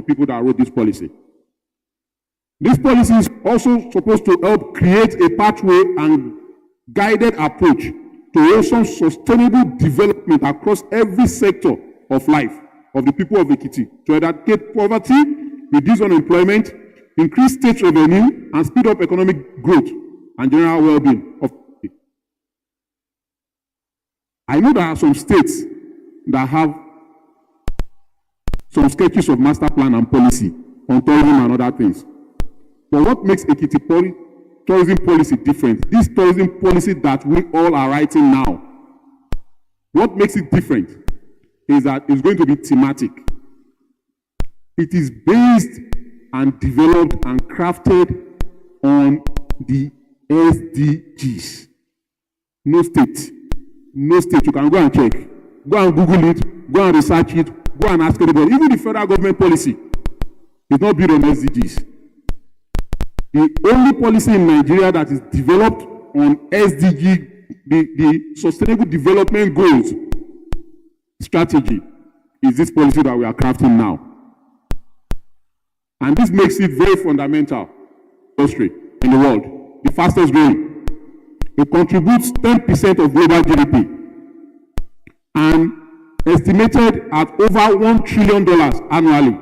people that wrote this policy. This policy is also supposed to help create a pathway and guided approach to wholesome sustainable development across every sector of life of the people of Ekiti, to eradicate poverty, reduce unemployment, increase state revenue, and speed up economic growth and general well-being of Ekiti. I know there are some states that have some sketches of master plan and policy on tourism and other things. But what makes Ekiti tourism policy different? This tourism policy that we all are writing now, what makes it different is that it's going to be thematic. It is based and developed and crafted on the SDGs. No state, you can go and check. Go and Google it, go and research it, go and ask anybody. Even the federal government policy is not built on SDGs. The only policy in Nigeria that is developed on SDG, the Sustainable Development Goals strategy, is this policy that we are crafting now. And this makes it very fundamental industry in the world, the fastest growing. It contributes 10% of global GDP and estimated at over $1 trillion annually.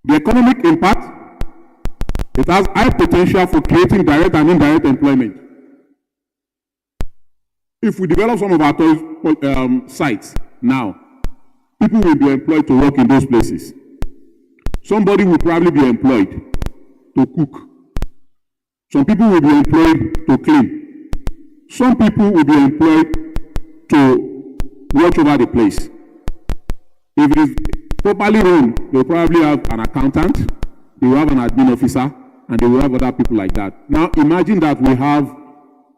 The economic impact, it has high potential for creating direct and indirect employment. If we develop some of our sites now, people will be employed to work in those places. Somebody will probably be employed to cook. Some people will be employed to clean. Some people will be employed to watch over the place. If it is properly run, they'll probably have an accountant, they will have an admin officer, and they will have other people like that. Now imagine that we have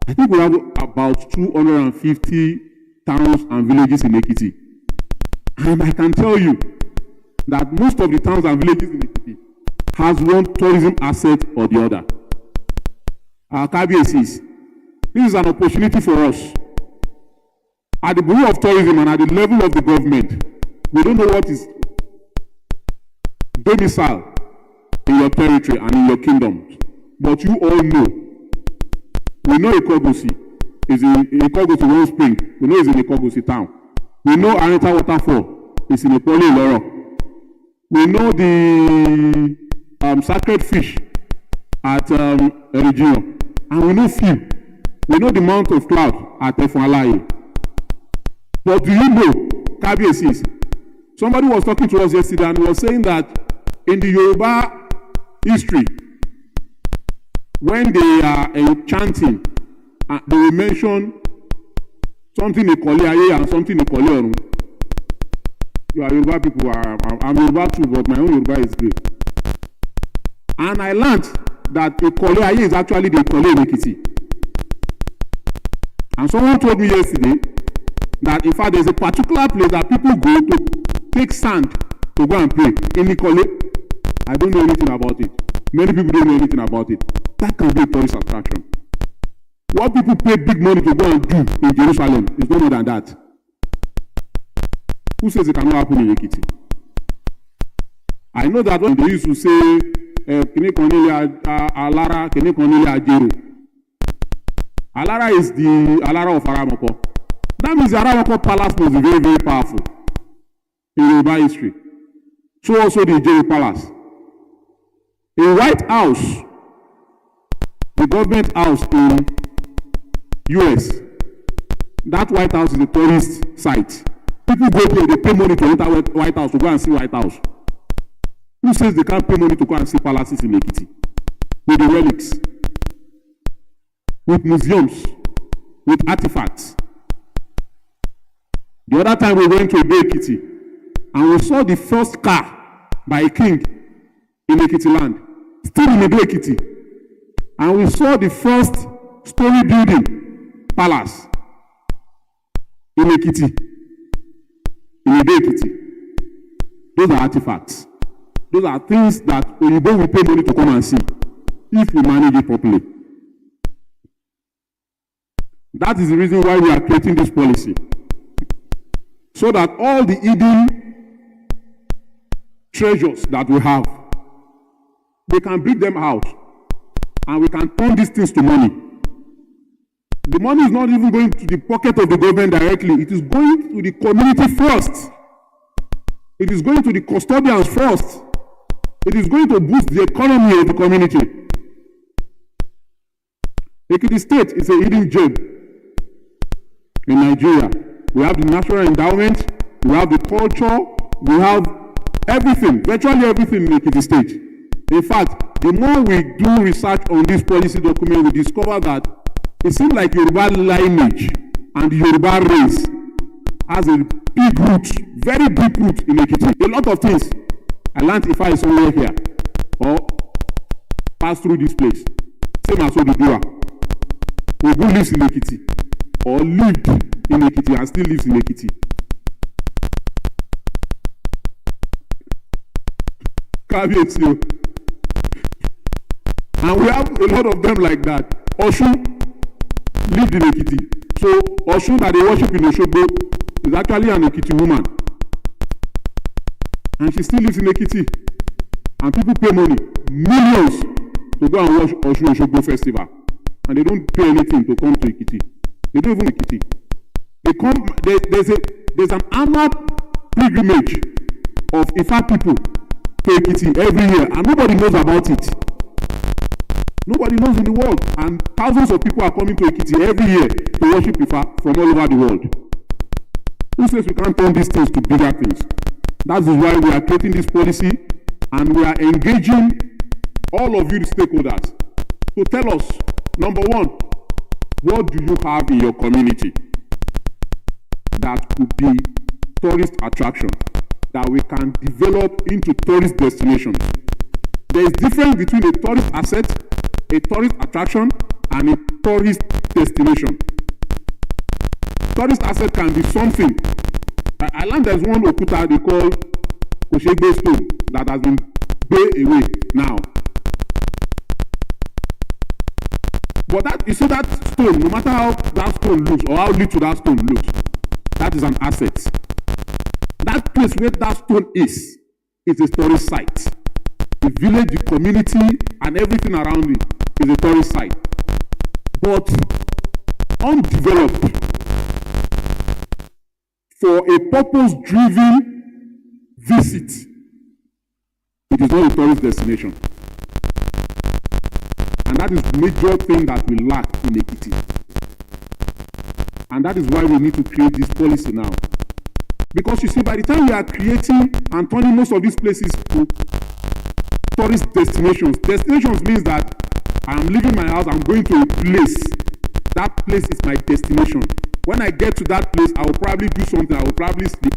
about 250 towns and villages in Ekiti. And I can tell you that most of the towns and villages in Ekiti has one tourism asset or the other. Our KBSCs, this is an opportunity for us. At the Bureau of Tourism and at the level of the government, we don't know what is domicile in your territory and in your kingdom. But you all know. We know Ikogosi is in Ikogosi One Spring. We know it's in Ikogosi town. We know Arita Waterfall is in Ipoli Loro. We know the sacred fish at Erigino. And we know few. We know the Mount of Cloud at Efualaye. But do you know, KBSCs? Somebody was talking to us yesterday and was saying that in the Yoruba history, when they are chanting, they will mention something Ikole Aye and something Ikole Orun. You are Yoruba people, I'm Yoruba too, but my own Yoruba is great. And I learned that Ikole Aye is actually the Ikole in Ekiti. And someone told me yesterday that in fact there's a particular place that people go to take sand to go and play in Ikole. I don't know anything about it. Many people don't know anything about it. That can be a tourist attraction. What people pay big money to go and do in Jerusalem is no more than that. Who says it cannot happen in Ekiti? I know that when they used to say, Kene Cornelia Alara, Kene Cornelia Ajero. Alara is the Alara of Aramoko. That means the Aramoko palace was very, very powerful in Yoruba history. So also the Ajero palace. A White House, the government house in US, that White House is a tourist site. People go there, they pay money to enter White House to go and see White House. Who says they can't pay money to go and see palaces in Ekiti? With the relics, with museums, with artifacts. The other time we went to Ekiti and we saw the first car by a king in Ekiti land, still in Ekiti. And we saw the first story building palace in Ekiti. In Ekiti. Those are artifacts. Those are things that Oyibo will pay money to come and see if we manage it properly. That is the reason why we are creating this policy. So that all the hidden treasures that we have. We can bring them out and we can turn these things to money. The money is not even going to the pocket of the government directly. It is going to the community first. It is going to the custodians first. It is going to boost the economy of the community. Ekiti State is a hidden gem in Nigeria. We have the natural endowment, we have the culture, we have everything, virtually everything in Ekiti State. In fact, the more we do research on this policy document, we discover that it seems like Yoruba lineage and the Yoruba race has a big root, very big root in Ekiti. A lot of things I learned if I somewhere here or pass through this place. Same as Oduduwa. Ogun lives in Ekiti or lived in Ekiti and still lives in Ekiti. And we have a lot of them like that. Oshun lived in Ekiti. So Oshun that they worship in Oshogbo is actually an Ekiti woman. And she still lives in Ekiti. And people pay money, millions, to go and watch Oshun Oshogbo festival. And they don't pay anything to come to Ekiti. They don't even Ekiti. They come, there's an annual pilgrimage of Ifa people to Ekiti every year. And nobody knows about it. Nobody knows in the world. And thousands of people are coming to Ekiti every year to worship Ifa from all over the world. Who says we can't turn these things to bigger things? That is why we are creating this policy and we are engaging all of you, the stakeholders, to tell us, number one, what do you have in your community that could be tourist attraction that we can develop into tourist destinations? There is difference between a tourist asset, a tourist attraction, and a tourist destination. Tourist asset can be something. I learned there's one Okuta they call Koshegbe stone that has been bay away now. But that, you see that stone, no matter how that stone looks or how little that stone looks, that is an asset. That place where that stone is a tourist site. The village, the community, and everything around it is a tourist site. But undeveloped, for a purpose-driven visit, it is not a tourist destination. And that is the major thing that we lack in Ekiti. And that is why we need to create this policy now. Because you see, by the time we are creating and turning most of these places to tourist destinations, destinations means that I'm leaving my house, I'm going to a place. That place is my destination. When I get to that place, I will probably do something. I will probably sleep,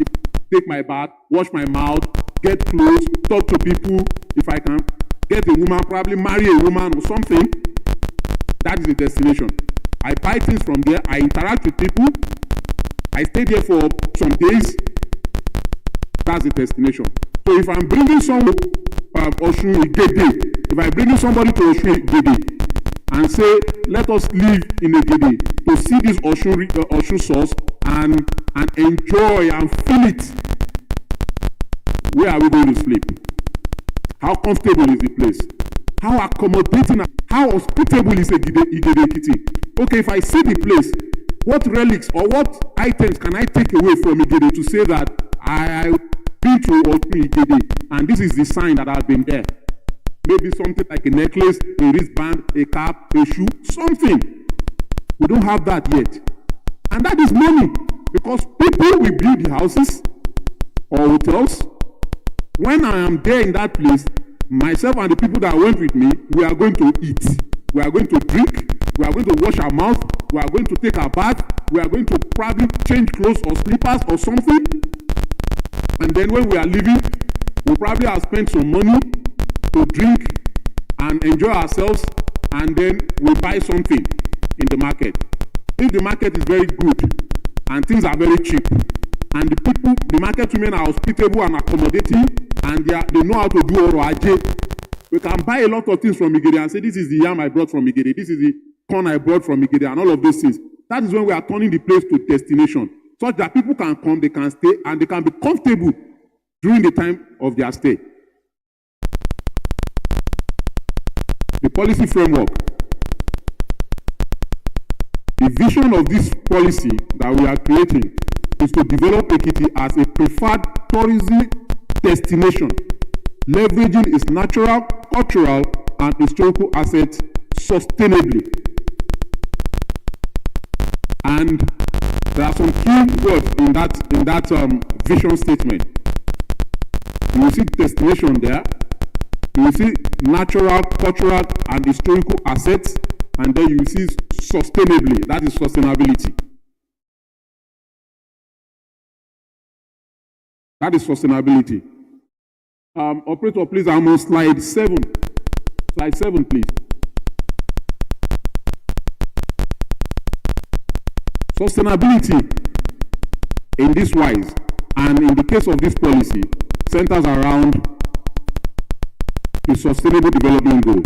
take my bath, wash my mouth, get clothes, talk to people. If I can get a woman, probably marry a woman or something. That is the destination. I buy things from there. I interact with people. I stay there for some days. That's the destination. So if I'm bringing someone Oshun Igede, if I'm bringing somebody to Oshun Igede and say, let us live in Igede to see this Oshun source and enjoy and feel it, where are we going to sleep? How comfortable is the place? How accommodating, how hospitable is Igede Ekiti? Okay, if I see the place, what relics or what items can I take away from Igede to say that I've been to Oshun Igede and this is the sign that I've been there? Maybe something like a necklace, a wristband, a cap, a shoe, something. We don't have that yet. And that is money. Because people will build the houses or hotels. When I am there in that place, myself and the people that went with me, we are going to eat. We are going to drink. We are going to wash our mouth. We are going to take a bath. We are going to probably change clothes or slippers or something. And then when we are leaving, we'll probably have spent some money to drink and enjoy ourselves, and then we buy something in the market. If the market is very good and things are very cheap, and the people, the market women are hospitable and accommodating, and they know how to do oro aje, we can buy a lot of things from Igede and say, this is the yam I brought from Igede, this is the corn I brought from Igede, and all of those things. That is when we are turning the place to destination, such that people can come, they can stay, and they can be comfortable during the time of their stay. the policy framework. The vision of this policy that we are creating is to develop Ekiti as a preferred tourism destination, leveraging its natural, cultural, and historical assets sustainably. And there are some key words in that vision statement. You will see destination there. You will see natural, cultural, and historical assets, and then you will see sustainably. That is sustainability. That is sustainability. Operator, please, I'm on slide 7. Slide 7, please. Sustainability in this wise, and in the case of this policy, centers around the Sustainable Development Goals.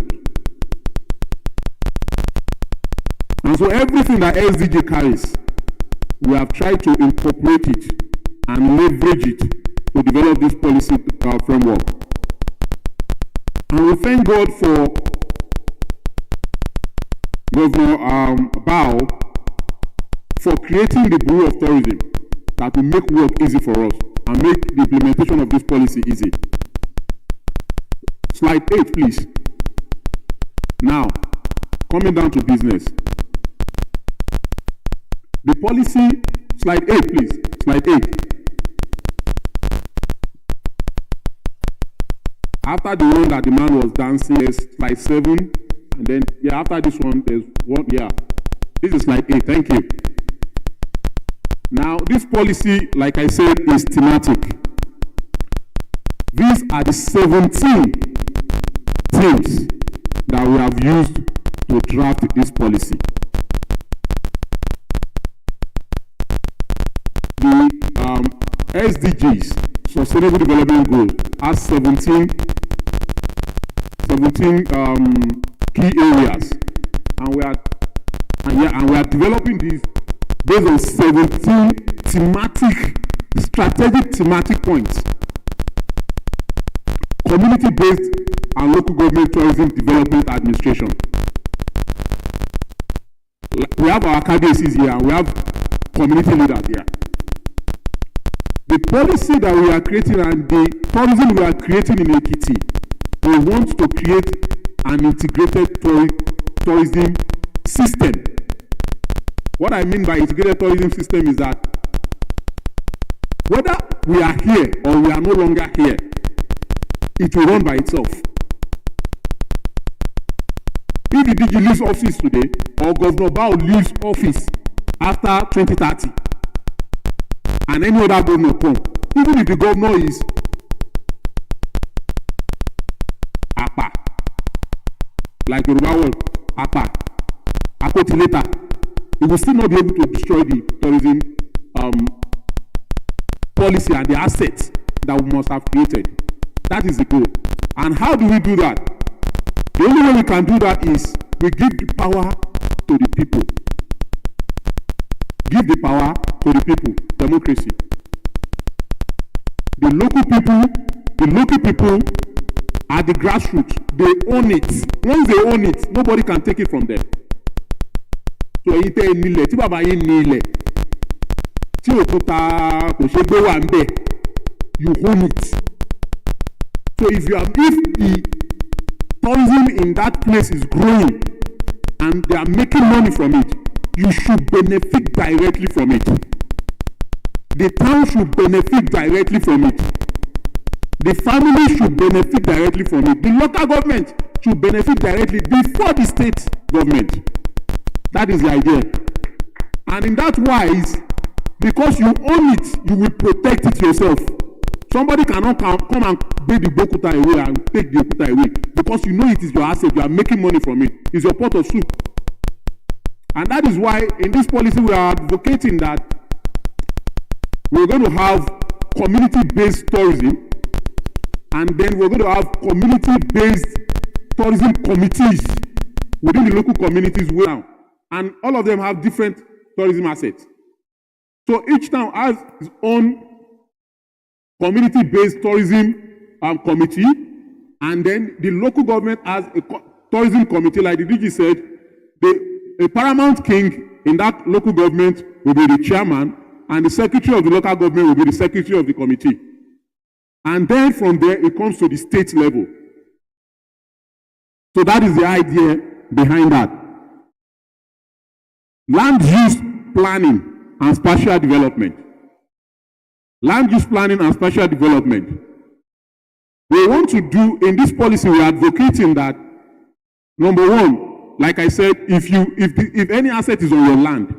And so everything that SDG carries, we have tried to incorporate it and leverage it to develop this policy framework. And we thank God for Governor Bao for creating the Bureau of Tourism that will make work easy for us and make the implementation of this policy easy. Slide 8, please. Now, coming down to business. The policy, slide 8, please. Slide 8. After the one that the man was dancing, is slide 7. And then, after this one, there's one, This is slide 8. Thank you. Now, this policy, like I said, is thematic. These are the 17 themes that we have used to draft this policy. The SDGs, Sustainable Development Goal, has 17 key areas, and we are developing these based on 17 strategic thematic points. Community-based and local government tourism development administration. We have our KDCs here, and we have community leaders here. The policy that we are creating and the tourism we are creating in Ekiti, we want to create an integrated tourism system. What I mean by integrated tourism system is that whether we are here or we are no longer here, it will run by itself. If the DG leaves office today, or Governor Bao leaves office after 2030, and any other governor come, even if the governor is Apa, like Yoruba word, Apa, Apotileta, he will still not be able to destroy the tourism policy and the assets that we must have created. That is the goal. And how do we do that? The only way we can do that is we give the power to the people. Give the power to the people. Democracy. The local people at the grassroots, they own it. Once they own it, nobody can take it from them. So èyí tẹ́ ẹ nílẹ̀ tí bàbá yín ní ilẹ̀ tí òkúta kò ṣe gbé wà ń bẹ̀, you own it. So if the tourism in that place is growing and they are making money from it, you should benefit directly from it. The town should benefit directly from it. The family should benefit directly from it. The local government should benefit directly before the state government. That is the idea. And in that wise, because you own it, you will protect it yourself. Somebody cannot come and bring the Bokuta away and take the Okuta away, because you know it is your asset, you are making money from it. It's your pot of soup. And that is why in this policy we are advocating that we're going to have community-based tourism, and then we're going to have community-based tourism committees within the local communities now. And all of them have different tourism assets. So each town has its own community-based tourism committee, and then the local government has a tourism committee, like the DG said, a paramount king in that local government will be the chairman, and the secretary of the local government will be the secretary of the committee. And then from there, it comes to the state level. So that is the idea behind that. Land use planning and spatial development. Land use planning and spatial development. We want to do, in this policy, we are advocating that, number one, like I said, if any asset is on your land,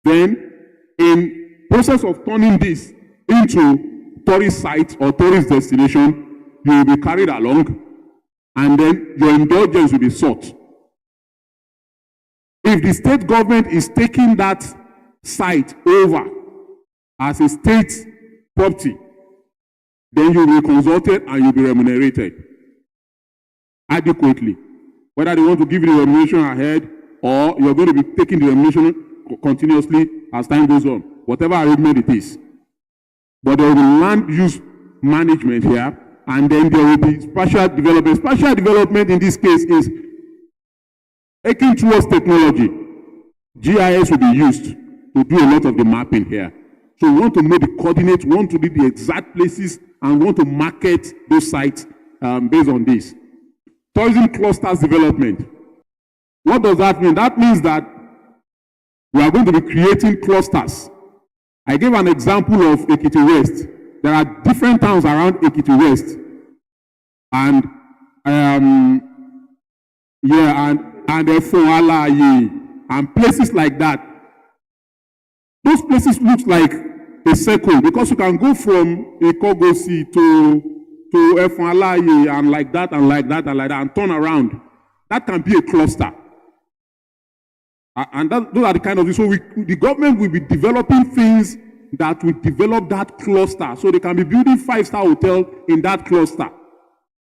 then in process of turning this into tourist site or tourist destination, you will be carried along, and then your indulgence will be sought. If the state government is taking that site over as a state property, then you will be consulted and you'll be remunerated adequately. Whether they want to give you the remuneration ahead or you're going to be taking the remuneration continuously as time goes on, whatever arrangement it is. But there will be land use management here, and then there will be spatial development. Spatial development in this case is taking towards technology. GIS will be used to do a lot of the mapping here. So we want to know the coordinates, we want to do the exact places, and we want to market those sites based on this. Tourism clusters development. What does that mean? That means that we are going to be creating clusters. I gave an example of Ekiti West. There are different towns around Ekiti West. And Efon, and places like that. Those places look like a circle because you can go from Ikogosi to Efon and like that and like that and like that and turn around. That can be a cluster. And those are the kind of things. So the government will be developing things that will develop that cluster. So they can be building 5-star hotel in that cluster.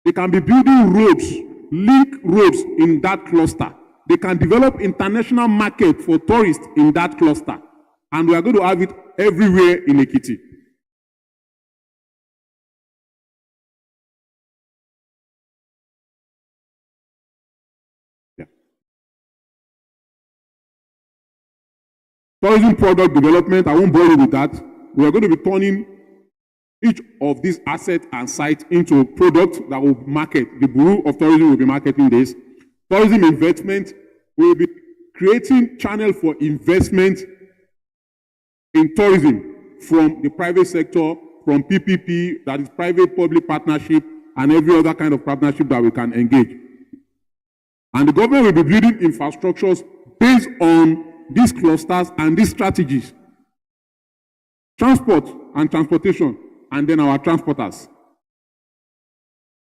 They can be building roads, link roads in that cluster. They can develop international market for tourists in that cluster. And we are going to have it everywhere in Ekiti. Tourism product development, I won't bore you with that. We are going to be turning each of these assets and sites into a product that will market. The Bureau of Tourism will be marketing this. Tourism investment, we will be creating channel for investment in tourism from the private sector, from PPP, that is private-public partnership, and every other kind of partnership that we can engage. And the government will be building infrastructures based on these clusters and these strategies. Transport and transportation, and then our transporters.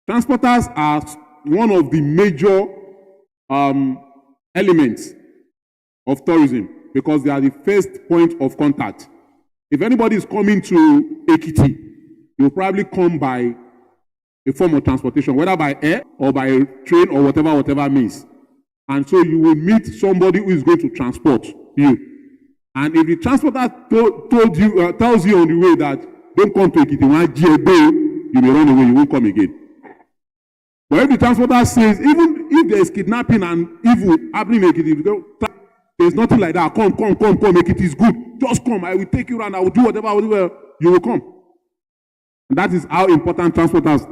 Transporters are one of the major elements of tourism because they are the first point of contact. If anybody is coming to Ekiti, you'll probably come by a form of transportation, whether by air or by train or whatever means. And so you will meet somebody who is going to transport you. And if the transporter tells you on the way that don't come to Ekiti, you may run away, you won't come again. But if the transporter says, even if there is kidnapping and evil happening in Ekiti, there's nothing like that. Come, Ekiti is good. Just come, I will take you around, I will do whatever, you will come. And that is how important transporters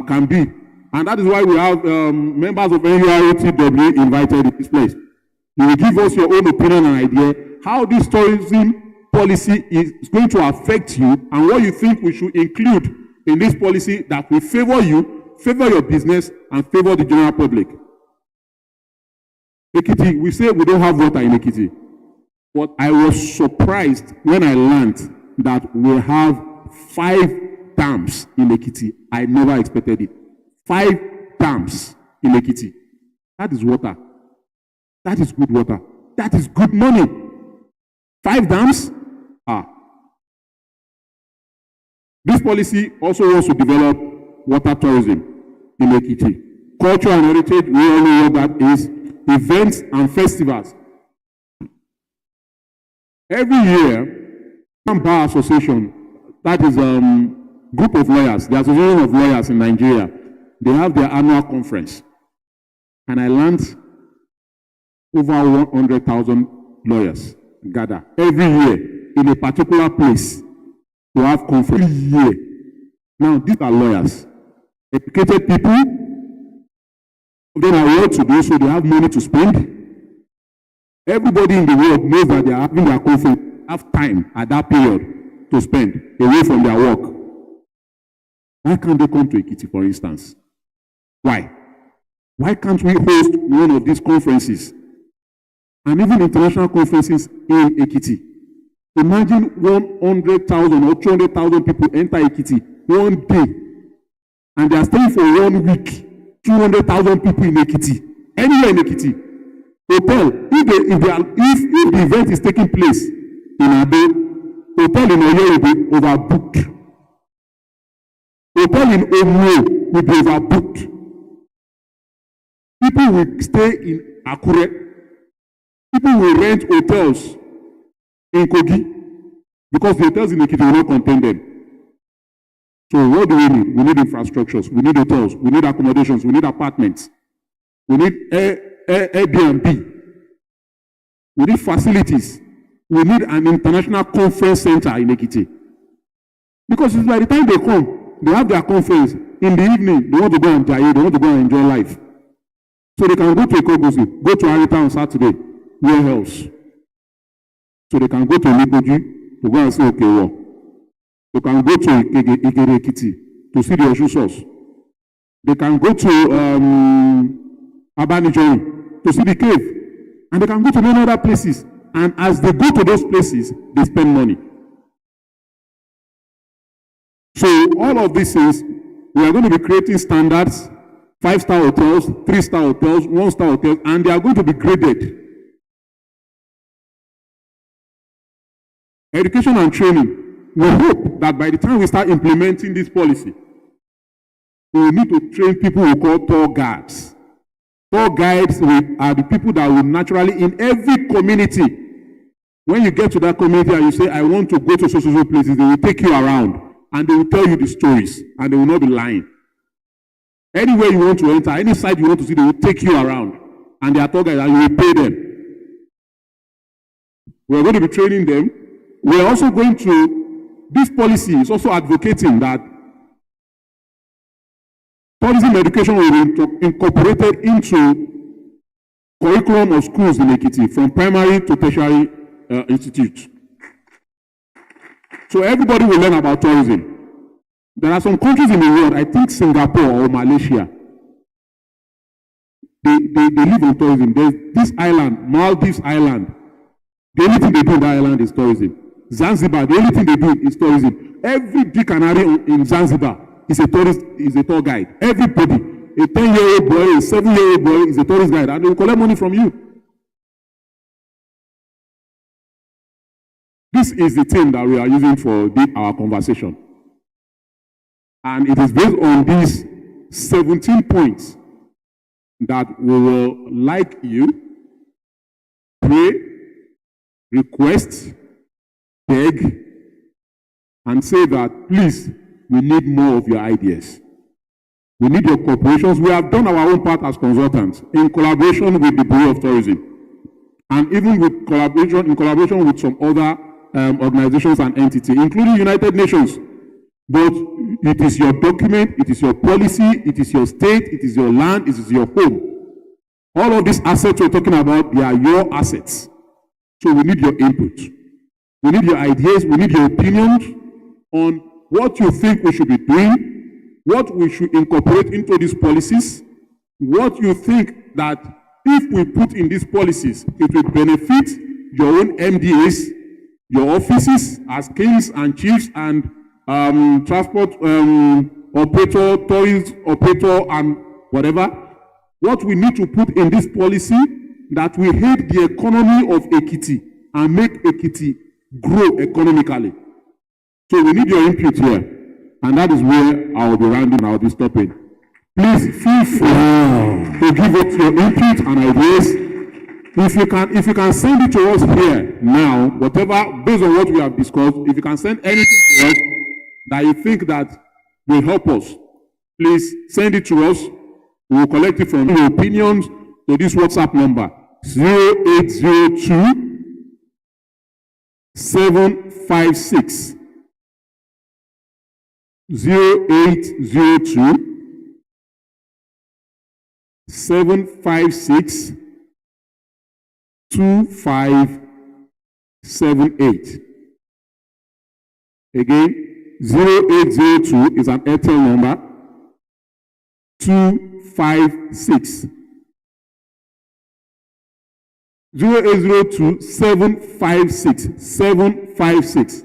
can be. And that is why we have members of NUROTW invited in this place. You will give us your own opinion and idea how this tourism policy is going to affect you and what you think we should include in this policy that will favor you, favor your business, and favor the general public. Ekiti, we say we don't have water in Ekiti. But I was surprised when I learned that we have 5 dams in Ekiti. I never expected it. 5 dams in Ekiti. That is water. That is good water. That is good money. 5 dams? This policy also wants to develop water tourism in Ekiti. Culture and heritage, we all know what that is. Events and festivals. Every year, Bar Association, that is a group of lawyers, the Association of Lawyers in Nigeria, they have their annual conference. And I learned over 100,000 lawyers gather every year in a particular place to have conference every year. Now, these are lawyers, educated people. They are well to do, so they have money to spend. Everybody in the world knows that they are having their conference, have time at that period to spend away from their work. Why can't they come to Ekiti, for instance? Why? Why can't we host one of these conferences? And even international conferences in Ekiti. Imagine 100,000 or 200,000 people enter Ekiti one day, and they are staying for 1 week. 200,000 people in Ekiti, anywhere in Ekiti. Hotel, if the event is taking place in Ado, hotel in Oyo will be overbooked. Hotel in Omuo will be overbooked. People will stay in Akure. People will rent hotels in Kogi because the hotels in Ekiti will not contain them. So what do we need? We need infrastructures, we need hotels, we need accommodations, we need apartments, we need Airbnb, we need facilities, we need an international conference center in Ekiti. Because by the time they come, they have their conference in the evening, they want to go and die, they want to go and enjoy life. So they can go to Ekogosi, go to Arita on Saturday, where else? So they can go to Likoji to go and say, okay, well, they can go to Ekiti to see the Oshu source. They can go to Abanijori to see the cave. And they can go to many other places. And as they go to those places, they spend money. So all of these things, we are going to be creating standards, 5-star hotels, 3-star hotels, 1-star hotels, and they are going to be graded. Education and training. We hope that by the time we start implementing this policy, we will need to train people we call tour guides. Tour guides are the people that will naturally, in every community, when you get to that community and you say, I want to go to social places, they will take you around and they will tell you the stories and they will not be lying. Anywhere you want to enter, any site you want to see, they will take you around and they are tour guides and you will pay them. We are going to be training them. We are also going to this policy is also advocating that tourism education will be incorporated into curriculum of schools in Ekiti, from primary to tertiary institutes. So everybody will learn about tourism. There are some countries in the world, I think Singapore or Malaysia, they live on tourism. There's this island, Maldives Island. The only thing they do in that island is tourism. Zanzibar, the only thing they do is tourism. Every Dick and Harry in Zanzibar is a tourist, is a tour guide. Everybody, a 10-year-old boy, a 7-year-old boy is a tourist guide, and they will collect money from you. This is the thing that we are using for our conversation. And it is based on these 17 points that we will like you pray, request, beg, and say that, please, we need more of your ideas. We need your cooperations. We have done our own part as consultants in collaboration with the Bureau of Tourism, and even with collaboration with some other organizations and entities, including United Nations. But it is your document, it is your policy, it is your state, it is your land, it is your home. All of these assets we're talking about, they are your assets. So we need your input. We need your ideas, we need your opinions on what you think we should be doing, what we should incorporate into these policies, what you think that if we put in these policies, it will benefit your own MDAs, your offices as kings and chiefs and transport operator, tourist operator, and whatever. What we need to put in this policy that will help the economy of Ekiti and make Ekiti grow economically. So we need your input here, and that is where I will be rounding out this topic. Please feel free to give us your input and ideas. If you can send it to us here now, whatever, based on what we have discussed, if you can send anything to us that you think that will help us, please send it to us. We will collect it from your opinions, to this WhatsApp number 0802 756 0802 756 2578. Again, 0802 is an Airtel number. 256 0802 756 756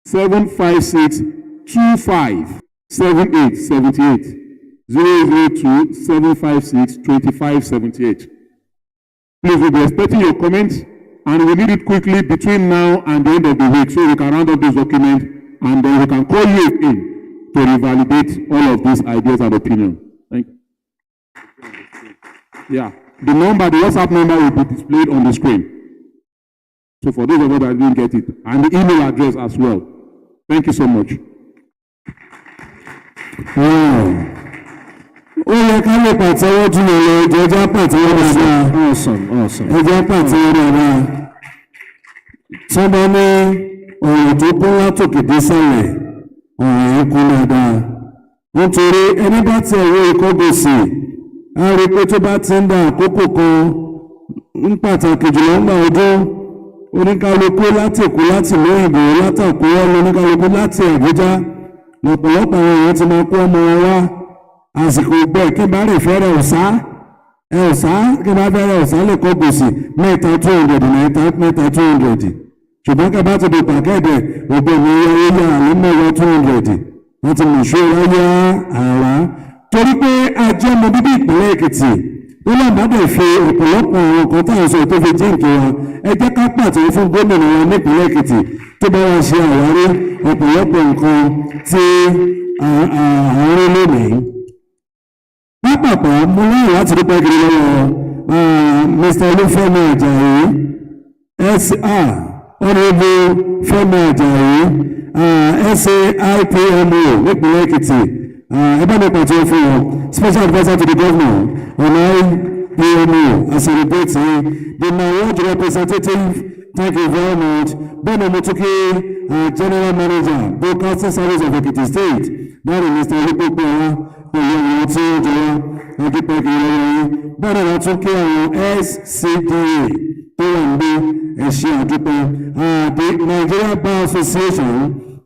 756 2578 0802 756 2578. Please, we'll be expecting your comments, and we need it quickly between now and the end of the week so we can round up this document and then we can call you in to revalidate all of these ideas and opinions. Thank you. Yeah, the WhatsApp number will be displayed on the screen. So for those of us that didn't get it, and the email address as well. Thank you so much. Wow. Awesome. Ọ̀rọ̀ yẹn kún dáadáa. Nítorí ẹni bá ti ẹ̀rọ ìkọ́gbèsè, a rí pé tó bá ti ń da àkókò kan ń pàtàkì jùlọ ńgbà ọdún, oníkálukú láti Èkó láti ìlú òyìnbó látàkó ọlọ oníkálukú láti Àbújá lọ́pọ̀lọpọ̀ àwọn èèyàn ti máa kó ọmọ wọn wá. Àsìkò bẹ́ẹ̀ kí n bá rè fẹ́rẹ̀ ọ̀sá kí n bá fẹ́rẹ̀ ọ̀sá lè kọ́ gbèsè mẹ́ta 200 mẹ́ta 200. Ṣùgbọ́n kí a bá ti di pàkẹ́ẹ̀dẹ̀ ògbóni ayé yá àlọ́mọ̀wọ́ 200 wọ́n ti mọ̀ ṣó ráyá àrá torí pé ajé ọmọ bíbí ìpínlẹ̀ Èkìtì tó lọ́nbàdàn fi ọ̀pọ̀lọpọ̀ àwọn nǹkan táwọn sọ tó fi jíǹkì wa ẹ jẹ́ ká pàtó fún gómìnà wa nípínlẹ̀ Èkìtì tó bá wá ṣe àwárí ọ̀pọ̀lọpọ̀ nǹkan tí àwọn lónìí. Pápápá mo lóyún láti dúpẹ́ kiri lọ́wọ́ Mr. Olúfẹ́mi Àjàyí SR Honorable Fẹ́mi Àjàyí SAIPMO nípínlẹ̀ Èkìtì ẹgbẹ́ mi pàtó fún wọn special adviser to the governor on IPMO as celebrating the Nawaj representative. Thank you very much. Bẹ́ẹ̀ni mo tún kí General Manager Broadcasting Service of Ekiti State bẹ́ẹ̀ni Mr. Olúpọ̀pọ̀ wa pẹ̀lú àwọn tí ó jọ wá akípẹ́ kí lọ́wọ́ yín bẹ́ẹ̀ni wọ́n tún kí àwọn SCDA tó wà ní ẹ̀ṣẹ̀ àdúpẹ́ the Nigeria Bar Association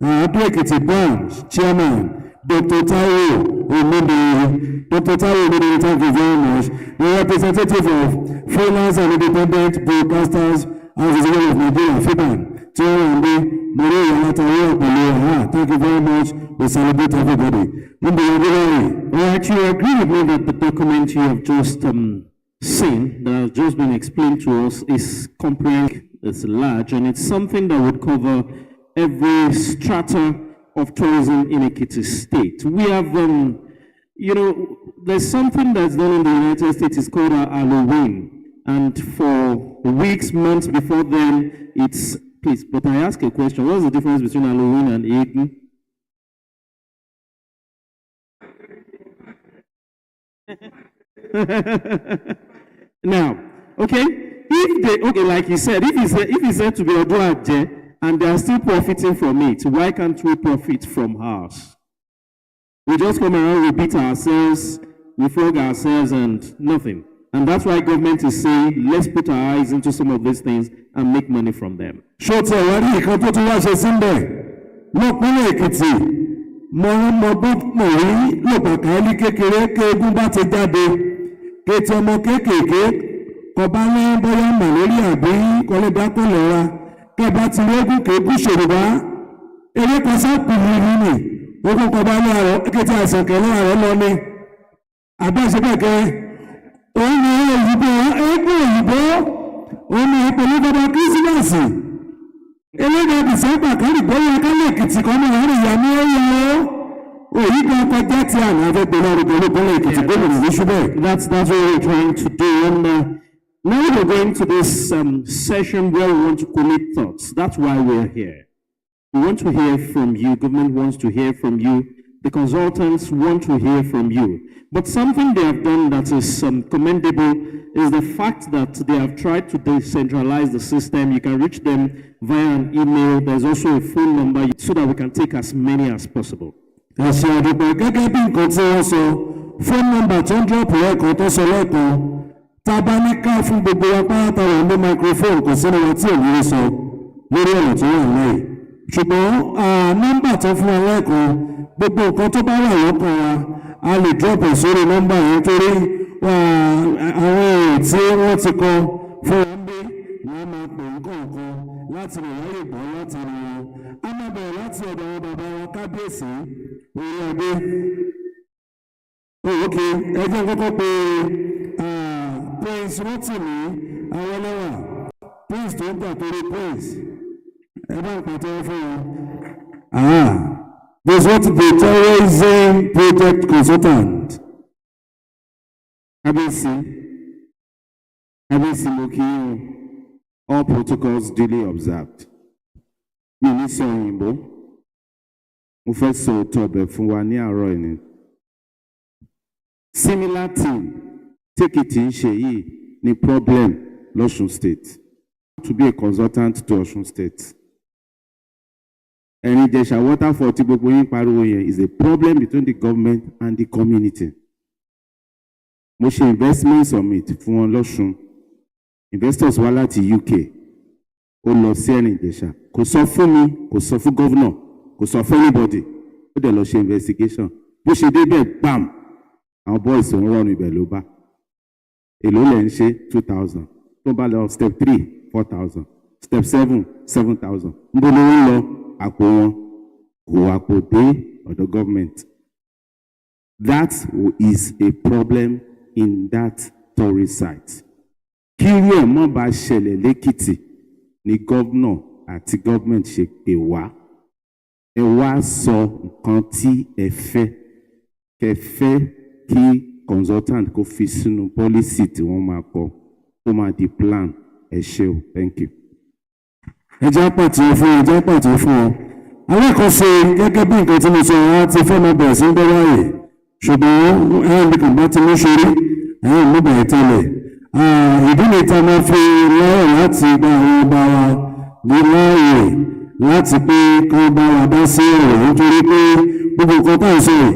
Ado Ekiti branch chairman Dr. Taiwo Omidere. Dr. Taiwo Omidere, thank you very much. The representative of freelance and independent broadcasters Association of Nigeria, FIBAN, Tiwande, Maria Latari, thank you very much. We celebrate everybody. Well, actually, I agree with me that the document you have just seen, that has just been explained to us, is comprehensive, it's large, and it's something that would cover every strata of tourism in Ekiti State. We have, there's something that's done in the United States, it's called Halloween. And for weeks, months before then, it's, please, but I ask a question, what's the difference between Halloween and Eden? Now, okay, like you said, if it's said to be Oduaje and they are still profiting from it, why can't we profit from ours? We just come around, we beat ourselves, we flog ourselves and nothing. And that's why government is saying, let's put our eyes into some of these things and make money from them. Short already, come to watch a Sunday. Look, Ekiti. Mọ̀rí lòpàkàálí kékeré kéégún bá ti jáde kéètì ọmọ kéékèèké kọba ní bóyá màlẹ́rí àbí kọlẹ́dákọ̀lẹ́ra kẹba ti régún kéégún ṣòrùbá eré kan sápìlì nínú ogún kọba ní àrọ kéètì àìsànkẹ́ ní àrọ lọ ní àbẹ́sẹ̀kẹ́kẹ́ òun ni òyìnbó ẹgbẹ́ òyìnbó òun ni ìpolówó kírísímàsì eléyìí December kárì bóyá kálẹ̀ Èkìtì kan náà rí ìyá ní ẹ̀yọ́ òyìn kan kọjá tí àná afẹ́gbẹ́ náà rògbò olóògbé Èkìtì gómìnà ní ṣúbẹ̀. That's what we're trying to do. And now we're going to this session where we want to commit thoughts. That's why we're here. We want to hear from you. Government wants to hear from you. the consultants want to hear from you. But something they have done that is commendable is the fact that they have tried to decentralize the system. You can reach them via an email. There's also a phone number so that we can take as many as possible. Ẹ̀sìn àdùgbò gẹ́gẹ́ bí nǹkan tí wọ́n sọ, fóònù nọ́mbà tó ń dọ́pù ẹ̀kọ́ tó sọ lẹ́kọ̀ọ́, tá a bá ní ká fún gbogbo wa pátá wà ní microphone kò sínú wa tí èmi rí sọ lórí ọ̀rọ̀ tó wà lẹ́yìn. Ṣùgbọ́n nọ́mbà tó fún wa lẹ́kọ̀ọ́, gbogbo nǹkan tó bá wà lọ́kàn wa, a lè drop ẹ̀ sórí nọ́mbà yẹn torí àwọn èèyàn tí wọ́n ti kọ fún wa ń gbé wọ́n máa pè ń kọ̀ọ̀kan láti lè ráyè gbọ́ láti rí wọn. A máa bẹ̀rẹ̀ láti ọ̀dọ̀ àwọn bàbá wa kábíyèsí orí adé. Ok, ẹjẹ́ kọ́kọ́ pé Prince Rotimi Awolowo, Prince tó ń gbà torí Prince, ẹ bá ń pàtẹ́wọ́ fún wọn. There's what the tourism project consultant. Kábíyèsí mo kí yín, all protocols duly observed. Mi ní sọ òyìnbó, mo fẹ́ sọ òótọ́ ọbẹ̀ fún wa ní àárọ̀ ẹni. Similar thing tí Ekiti ń ṣe yìí ni problem l'Ọ̀ṣun State. To be a consultant to Ọ̀ṣun State. Ẹ̀rin Ìjẹ̀ṣà waterfall tí gbogbo yín pariwo yẹn is a problem between the government and the community. Mo ṣe investment summit fún wọn l'Ọ̀ṣun. Investors wá láti UK. Ó lọ sí Ẹ̀rin Ìjẹ̀ṣà. Kò sọ fún mi, kò sọ fún governor, kò sọ fún anybody. Ó dẹ̀ lọ ṣe investigation. Bó ṣe débẹ̀ bam! Àwọn boys ń rọrùn ibẹ̀ ló bá. Èló lẹ̀ ń ṣe 2,000. Tó bá lọ step 3, 4,000. Step 7, 7,000. Ń bọ́ lówó ń lọ àpò wọn. Kò àpò dé ọ̀dọ̀ government. That is a problem in that tourist site. Kí irú ẹ̀ mọ́ bá ṣẹlẹ̀ l'Ékìtì ni governor àti government ṣe pè wá. Ẹ wá sọ nǹkan tí ẹ fẹ́. Kẹ fẹ́ kí consultant kó fi sínú policy tí wọ́n máa kọ. Ó máa di plan. Ẹ ṣé o. Thank you. Ẹ jẹ́ pàtó fún ọ. Alákòóso gẹ́gẹ́ bí nǹkan tí mo sọ wá ti fẹ́ máa bẹ̀rẹ̀ sí ń bẹ́ wáyé. Ṣùgbọ́n ẹ̀yìn bí kò bá ti mú ṣorí, ẹ̀yìn ló bẹ̀rẹ̀ tẹ́lẹ̀. Ìdí ni ta máa fi lọ́rọ̀ láti gba àwọn ọba wa ní láàyè láti pé kán bá wa dá sí ọ̀rọ̀ nítorí pé gbogbo nǹkan tá à ń sọ̀rọ̀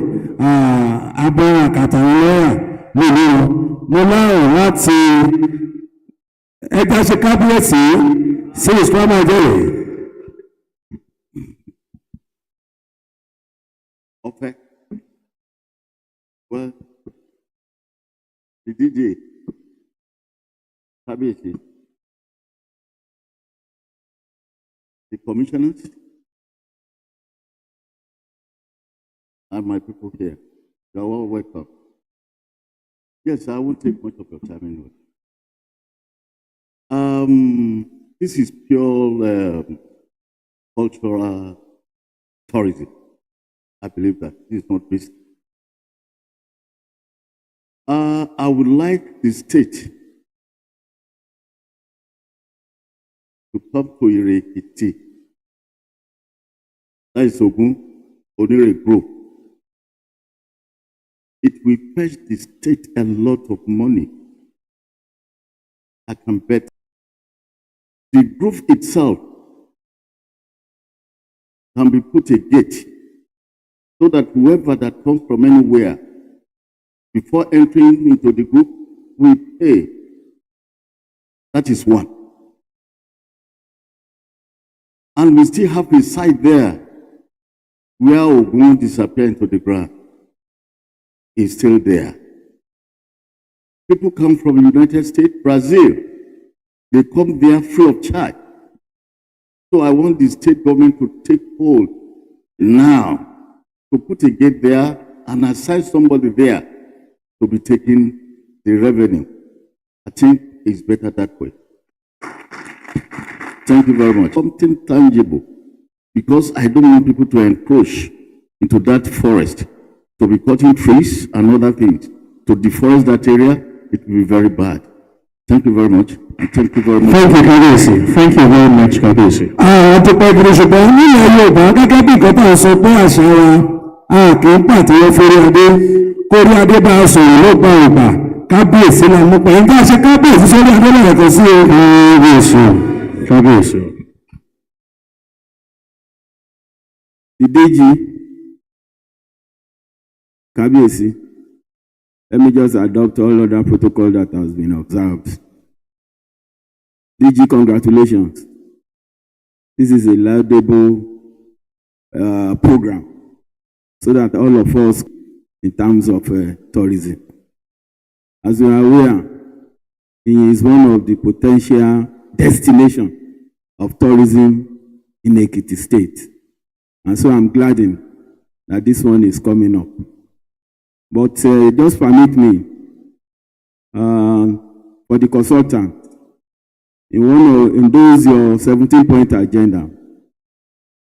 abẹ́rẹ́ àkàtà àwọn lọ́yà nínú mo láàrọ̀ láti ẹgbẹ́ ṣe kábíyèsí sí ìsúlámà jẹ́rẹ̀. Okay. Well, the DJ, Kábíyèsí, the commissioners, and my people here, you are all welcome. Yes, I won't take much of your time anyway. This is pure cultural tourism. I believe that this is not business. I would like the state to come to Ekiti. That is Ogun, Onire Grove. It will fetch the state a lot of money. I can bet. The grove itself can be put a gate so that whoever that comes from anywhere before entering into the group will pay. That is one. And we still have a site there where Ogun disappeared into the ground. It's still there. People come from the United States, Brazil. They come there free of charge. So I want the state government to take hold now to put a gate there and assign somebody there to be taking the revenue. I think it's better that way. Thank you very much. Something tangible, because I don't want people to encroach into that forest, to be cutting trees and other things. To deforest that area, it will be very bad. Thank you very much. And thank you very much. Thank you, Kábíyèsí. Thank you very much, Kábíyèsí. Àti pẹ́ gidi ṣùgbọ́n nílẹ̀ Yorùbá gẹ́gẹ́ bí nǹkan tá à ń sọ pé àṣà wa a kì í pàtẹ́wọ́ fórí adé kórí adé bá a sọ̀rọ̀ lọ́gbà ọ̀gbà kábíyèsí náà mo pè é nǹkan ṣe kábíyèsí sórí adé lẹ́ẹ̀kan sí o. kábíyèsí. Ìdèjì kábíyèsí, let me just adopt all other protocol that has been observed. DG, congratulations. This is a laudable program so that all of us, in terms of tourism, as you are aware, he is one of the potential destinations of tourism in Ekiti State. And so I'm glad that this one is coming up. But just permit me, for the consultant, in those your 17-point agenda,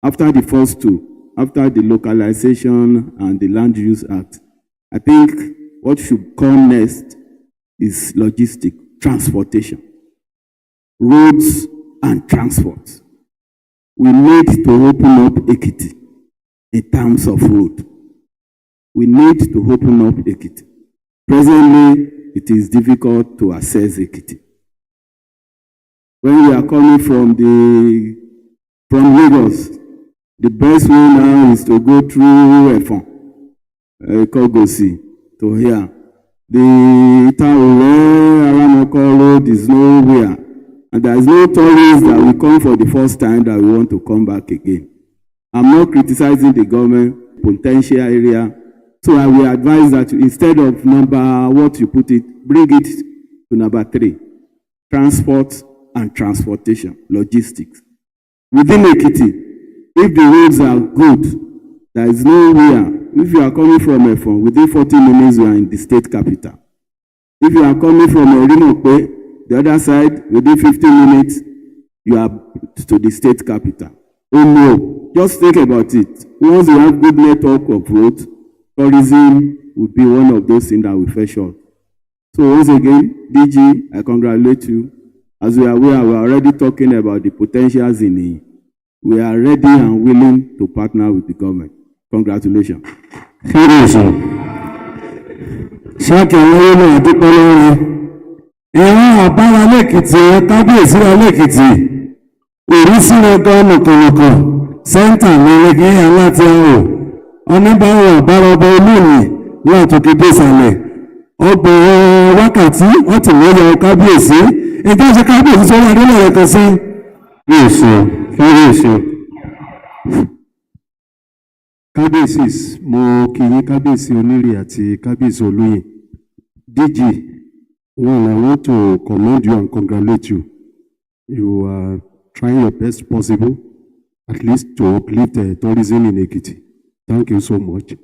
after the first two, after the localization and the Land Use Act, I think what should come next is logistics, transportation, roads and transport. We need to open up Ekiti in terms of road. We need to open up Ekiti. Presently, it is difficult to access Ekiti. When we are coming from Lagos, the best way now is to go through Efon, Kogosi, to here. The Itaole Aramoko Road is nowhere. And there is no tourist that will come for the first time that we want to come back again. I'm not criticizing the government, potential area. So I will advise that instead of what you put it, bring it to number 3. Transport and transportation, logistics. Within Ekiti, if the roads are good, there is nowhere. If you are coming from Efon, within 40 minutes you are in the state capital. If you are coming from Orinope, the other side, within 15 minutes, you are to the state capital. Oh no, just think about it. Once you have good network of roads, tourism will be one of those things that will fetch out. So once again, DG, I congratulate you. As we are aware, we are already talking about the potentials in it. We are ready and willing to partner with the government. Congratulations. Ìwọ̀n àbára lẹ́kìtì kábíyèsí wa lẹ́kìtì orísìírí gọ́ọ̀nù kọ̀ọ̀kọ̀ sẹ́ńtà lẹ́lẹ́gẹ́ aláti àwọ̀ oníbàárà àbára ọba olóòní látòkè désàlẹ̀ ọgbọ̀n wákàtí wọ́n ti wọ́n yọ kábíyèsí ìjọ ṣe kábíyèsí sọ́wọ́ adélẹ̀ kan sí. Kábíyèsí mo kí yín kábíyèsí onírè àti kábíyèsí olóyè DG. One, I want to commend you and congratulate you. You are trying your best possible, at least to uplift tourism in Ekiti. Thank you so much.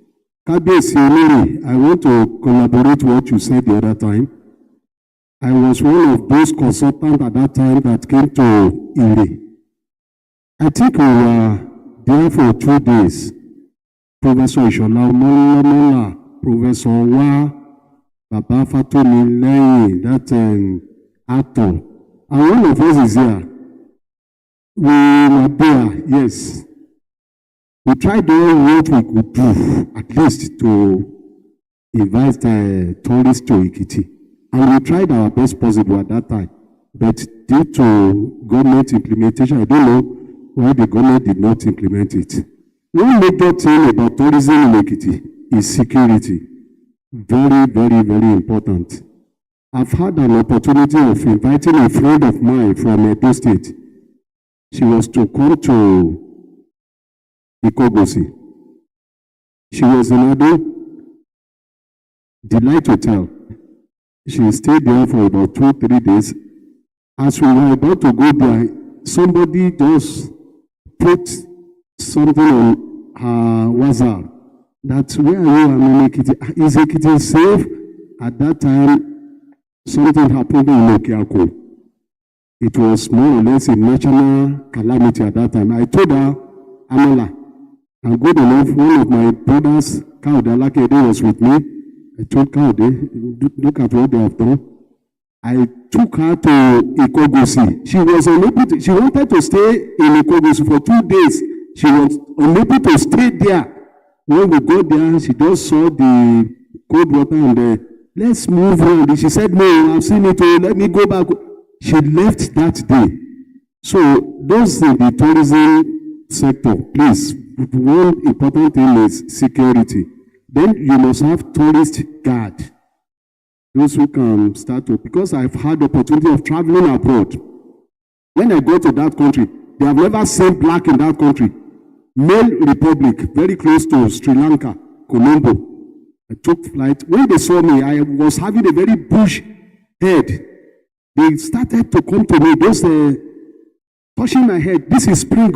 Kabiyesi Olori, I want to collaborate what you said the other time. I was one of those consultants at that time that came to Ire. I think we were there for 2 days. Professor Ishola Omolomola, Professor Wa, Baba Fatomi Lẹ́yìn, that actor. And one of us is here. We were there, yes. We tried doing what we could do, at least to invite tourists to Ekiti. And we tried our best possible at that time. But due to government implementation, I don't know why the government did not implement it. One major thing about tourism in Ekiti is security. Very, very, very important. I've had an opportunity of inviting a friend of mine from Edo State. She was to come to Ikogosi. She was in Edo, Delight Hotel. She stayed there for about 2-3 days. As we were about to go there, somebody just put something on her WhatsApp. That where are you? I'm in Ekiti. Is Ekiti safe? At that time, something happened in Okiako. It was more or less a national calamity at that time. I told her, Amala, I'm good enough. One of my brothers, Kaude Alakede, was with me. I told Kaude, look at what they have done. I took her to Ikogosi. She was unable to, she wanted to stay in Ikogosi for 2 days. She was unable to stay there. When we got there, she just saw the cold water and let's move on. She said, no, I've seen it, let me go back. She left that day. So those in the tourism sector, please, one important thing is security. Then you must have tourist guard. Those who can start to, because I've had the opportunity of traveling abroad. When I go to that country, they have never seen black in that country. Male Republic, very close to Sri Lanka, Colombo. I took flight. When they saw me, I was having a very bush head. They started to come to me, just touching my head. This is spring.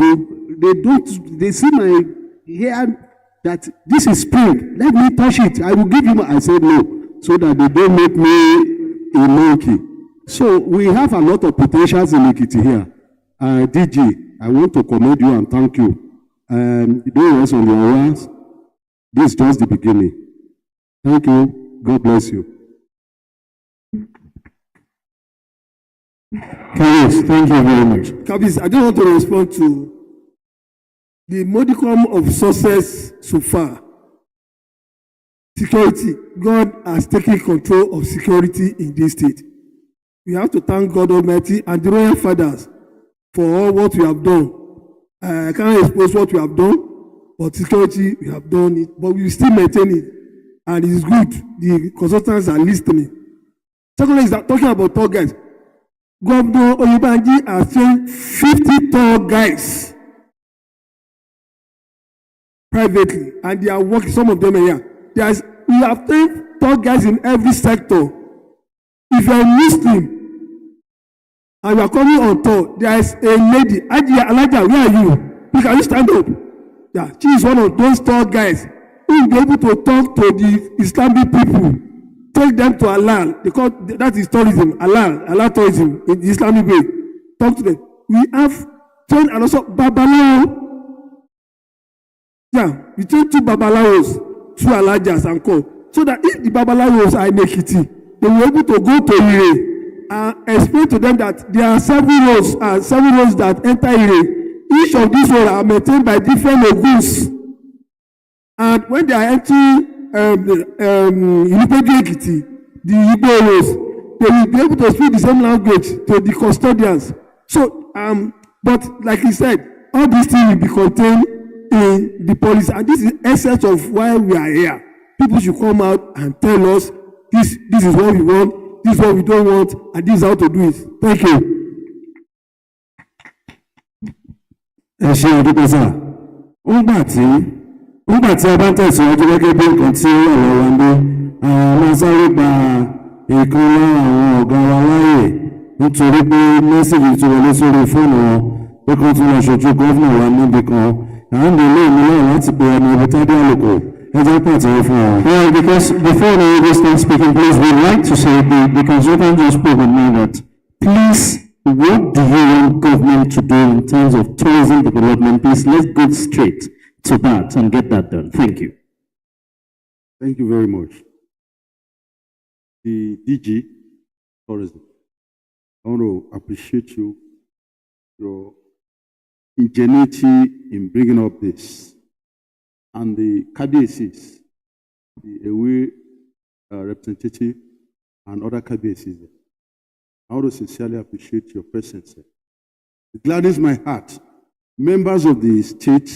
They see my hair that this is spring. Let me touch it. I will give you. I said no, so that they don't make me a monkey. So we have a lot of potentials in Ekiti here. DG, I want to commend you and thank you. Don't rest on your hands. This is just the beginning. Thank you. God bless you. Carlos, thank you very much. Kabis, I just want to respond to the modicum of success so far. Security. God has taken control of security in this state. We have to thank God Almighty and the royal fathers for all what we have done. I can't expose what we have done, but security, we have done it, but we still maintain it. And it is good. The consultants are listening. Secondly, is that talking about tour guides. Governor Oyebanji has trained 50 tour guides privately, and they are working. Some of them are here. We have trained tour guides in every sector. If you are a Muslim and you are coming on tour, there is a lady, Ajia Alaja, where are you? Can you stand up? Yeah, she is one of those tour guides who will be able to talk to the Islamic people, take them to Allah. They call that is tourism, Allah tourism in the Islamic way. Talk to them. We have trained and also Babalawo. Yeah, we train 2 Babalawos, 2 Alajas and co. So that if the Babalawos are in Ekiti, they will be able to go to Ire and explain to them that there are several roads that enter Ire. Each of these roads are maintained by different Oguns. And when they are entering Ekiti, the Igbo roads, they will be able to speak the same language to the custodians. So, but like he said, all these things will be contained in the policy. And this is the essence of why we are here. People should come out and tell us this is what we want, this is what we don't want, and this is how to do it. Thank you. Ẹ ṣe ọdún sá nígbà tí a bá ń tẹ̀síwájú gẹ́gẹ́ bí nǹkan tí ó wà lọ́wọ́ ń dé máa sáré gba ìkan lára àwọn ọ̀gá wa láàyè nítorí pé mẹ́sàgì tó wọlé sórí fóònù wọn pé kí wọ́n tún lọ ṣojú gọ́fìnà wa níbi kan à ń lè léèmí náà láti pe ẹni ibi tádé àlùkò ẹ jẹ́ pàtẹ́wọ́ fún wọn. Well, because before the Igbo start speaking, please, we'd like to say the consultant just spoke with me that please, what do you want government to do in terms of tourism development? Please, let's go straight to that and get that done. Thank you. Thank you very much. The DG Tourism, I want to appreciate you, your ingenuity in bringing up this, and the KBACs, the away representative, and other KBACs. I want to sincerely appreciate your presence. It gladdens my heart. Members of the state,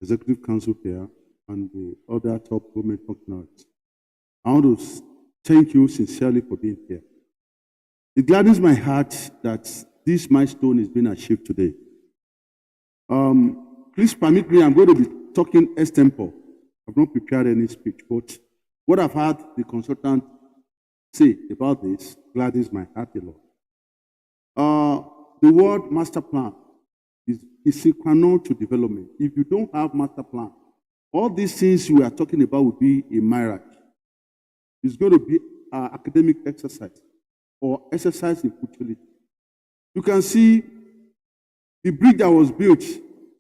executive council here, and the other top government functionaries. I want to thank you sincerely for being here. It gladdens my heart that this milestone is being achieved today. Please permit me, I'm going to be talking extempore. I've not prepared any speech, but what I've heard the consultant say about this gladdens my heart a lot. The word master plan is synchronous to development. If you don't have master plan, all these things we are talking about will be a mirage. It's going to be an academic exercise or exercise in futility. You can see the bridge that was built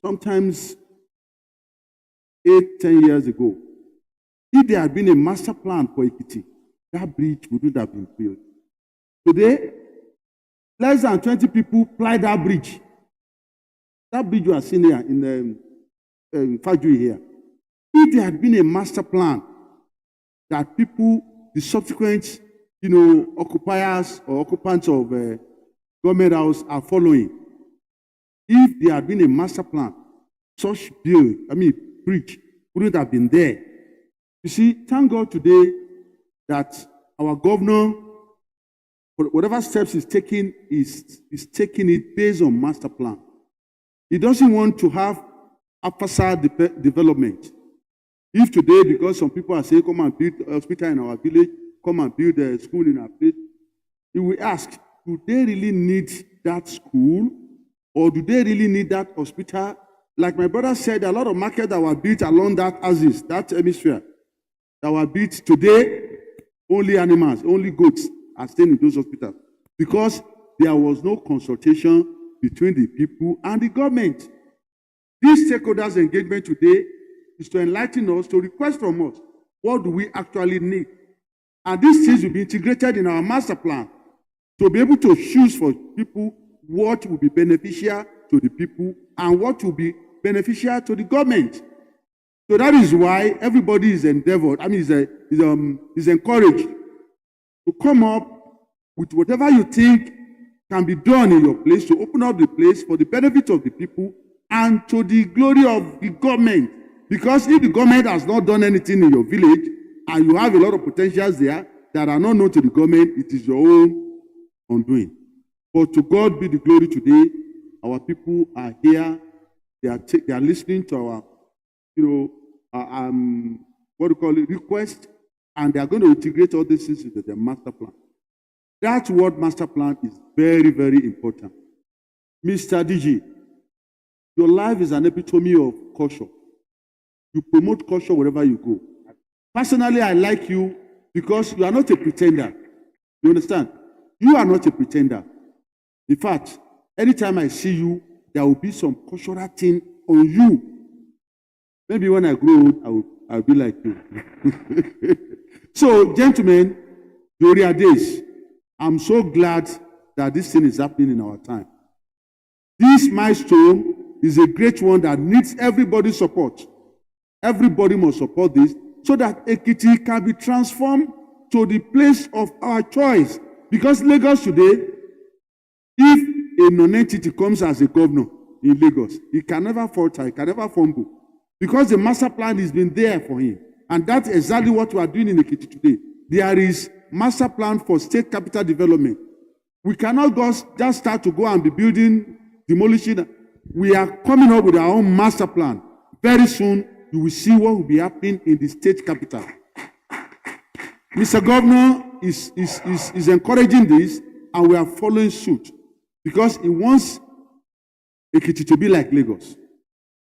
sometimes 8-10 years ago. If there had been a master plan for Ekiti, that bridge would have been built. Today, less than 20 people ply that bridge. that bridge you are seeing here in Fajui here, if there had been a master plan that people, the subsequent, occupiers or occupants of government house are following, if there had been a master plan, such bridge wouldn't have been there. You see, thank God today that our governor, whatever steps he's taking, is taking it based on master plan. He doesn't want to have a facade development. If today, because some people are saying, come and build a hospital in our village, come and build a school in our place, he will ask, do they really need that school? Or do they really need that hospital? Like my brother said, a lot of markets that were built along that axis, that hemisphere, that were built today, only animals, only goats are staying in those hospitals. Because there was no consultation between the people and the government. This stakeholders engagement today is to enlighten us, to request from us, what do we actually need? And these things will be integrated in our master plan to be able to choose for people what will be beneficial to the people and what will be beneficial to the government. So that is why everybody is endeavored, is encouraged to come up with whatever you think can be done in your place, to open up the place for the benefit of the people and to the glory of the government. Because if the government has not done anything in your village and you have a lot of potentials there that are not known to the government, it is your own undoing. But to God be the glory today. Our people are here. They are listening to our, request, and they are going to integrate all these things into their master plan. That word master plan is very, very important. Mr. DG, your life is an epitome of culture. You promote culture wherever you go. Personally, I like you because you are not a pretender. You understand? You are not a pretender. In fact, anytime I see you, there will be some cultural thing on you. Maybe when I grow old, I'll be like you. So, gentlemen, Gloria days, I'm so glad that this thing is happening in our time. This milestone is a great one that needs everybody's support. Everybody must support this so that Ekiti can be transformed to the place of our choice. Because Lagos today, if a non-entity comes as a governor in Lagos, he can never falter, he can never fumble. Because the master plan has been there for him. And that's exactly what we are doing in Ekiti today. There is master plan for state capital development. We cannot just start to go and be building, demolishing. We are coming up with our own master plan. Very soon, you will see what will be happening in the state capital. Mr. Governor is encouraging this, and we are following suit because he wants Ekiti to be like Lagos,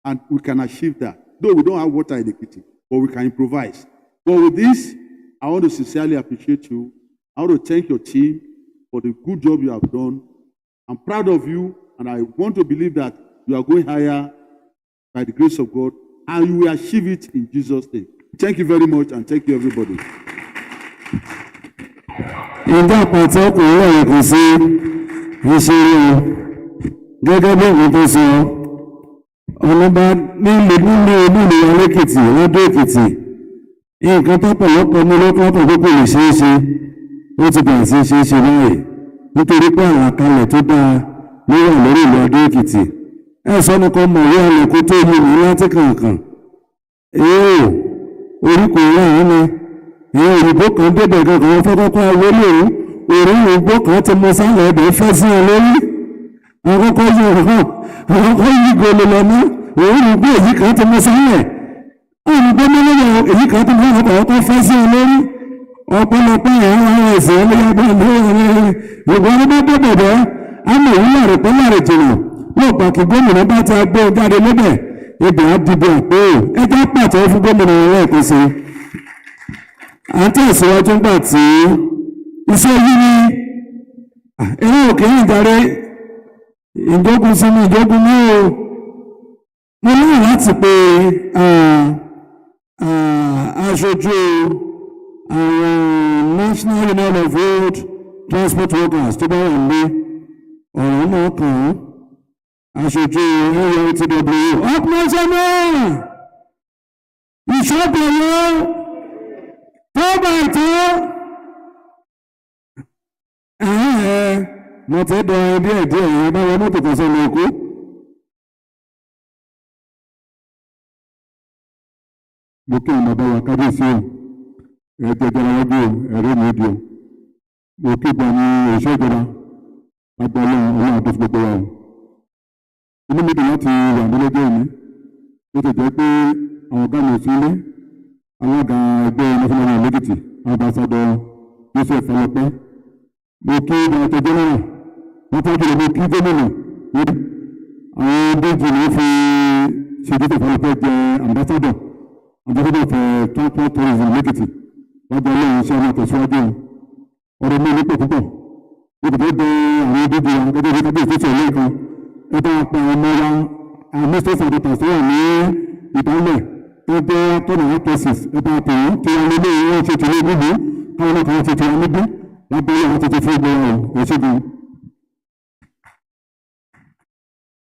and we can achieve that. Though we don't have water in Ekiti, but we can improvise. But with this, I want to sincerely appreciate you. I want to thank your team for the good job you have done. I'm proud of you, and I want to believe that you are going higher by the grace of God, and you will achieve it in Jesus' name. Thank you very much, and thank you, everybody. Ìgbà pàtó ọkùnrin ọ̀rọ̀ kò sí ìṣòro gẹ́gẹ́ bí òun tó sọ ọlọ́ba nílùú olúùlú Èkìtì lọ́dún Èkìtì nǹkan tó pọ̀lọpọ̀ ní lọ́pọ̀ tó kò lè ṣeé ṣe ó ti bẹ̀rẹ̀ sí ṣeé ṣe báyìí nítorí pé àlàkalẹ̀ tó dáa ló wà lórí ìlú Adó Èkìtì ẹ̀sọ́ ni kò mọ̀ wí àlẹ́kùn tó yí mi láti kàǹkàn orí kò rí àwọn ni ìyẹn òyìnbó kan débẹ̀ gangan wọn fẹ́ kọ́kọ́ wọlé òun òyìnbó kan ti mọ sálẹ̀ ẹ̀bẹ̀ fẹ́ sí ẹ lórí àkọ́kọ́ yí gòlè lọ́nà òyìnbó èyí kan ti mọ sálẹ̀ òyìnbó mẹ́lẹ́yà èyí kan ti mọ sálẹ̀ ọkọ̀ fẹ́ sí ẹ lórí ọ̀pọ̀lọpọ̀ àwọn ẹ̀sẹ̀ ẹlẹ́yàgbẹ́ ìgbà wọn bá débẹ̀ bẹ́ àmọ̀ ìwúlẹ̀ rẹ̀ pẹ́ láàrẹ̀ jìnnà lọ́pàá kí gómìnà bá ti gbé jáde lébẹ̀ ibẹ̀ á dìbò àpò ẹjọ́ pàtó fún gómìnà rẹ̀ kò sí. À ń tẹ̀síwájú ńgbà tí iṣẹ́ yìí ní ẹ̀rọ òkè yìí darí ìjógun sínú ìjógun ní o mo ní láti pe aṣojú àwọn National Union of Road Transport Workers tó bá wà ní ọ̀rọ̀ náà kàn án. aṣojú NURTW ọ̀pọ̀lọpọ̀ ìṣọ́bẹ̀rẹ̀ tó bá tó mo ti dọ̀ díẹ̀ díẹ̀ yẹn bá wọn mọ́tò kan sọ́nà òkú. mo kí àwọn bàbá wa kábíyèsí o ẹ̀ẹ́dẹ̀ẹ̀dẹ̀ ara wájú o ẹ̀rọ mi di o mo kí gba ní òṣìṣẹ́ ìjọba agbọ́ ọlọ́run àdó fún gbogbo wa o. inú mi dùn láti wà nílẹ́jọ́ òní ó ti jẹ́ pé àwọn ọ̀gá mi ò sí ilé alága ẹgbẹ́ national union lẹ́kìtì ambassador Joseph Falọpẹ́ mo kí director general wọ́n tọ́jú lọ mo kí gómìnà àwọn déjì ló fi ṣe Joseph Falọpẹ́ jẹ ambassador for transport tourism lẹ́kìtì wọ́n jẹ́ ọlọ́run iṣẹ́ náà tẹ̀síwájú ọ̀rọ̀ mi nípò púpọ̀ ìdìbò bẹ àwọn déjì wa gẹ́gẹ́ bí kábíyèsí tó ṣẹlẹ̀ kan ẹ bá pa ọmọ wa àwọn mẹ́sàn-án sàdọ̀tà tó wà ní ìdálẹ̀ tó jẹ́ tọ́nà ọ́pẹ́sìs ẹ bá pè wọ́n kí wọ́n lé wọ́n ṣe tìlé níbi káwọn náà kàn ṣe tìlé níbi lábẹ́ àwọn tètè fún ìgbéra ọ̀ ṣẹ́gun.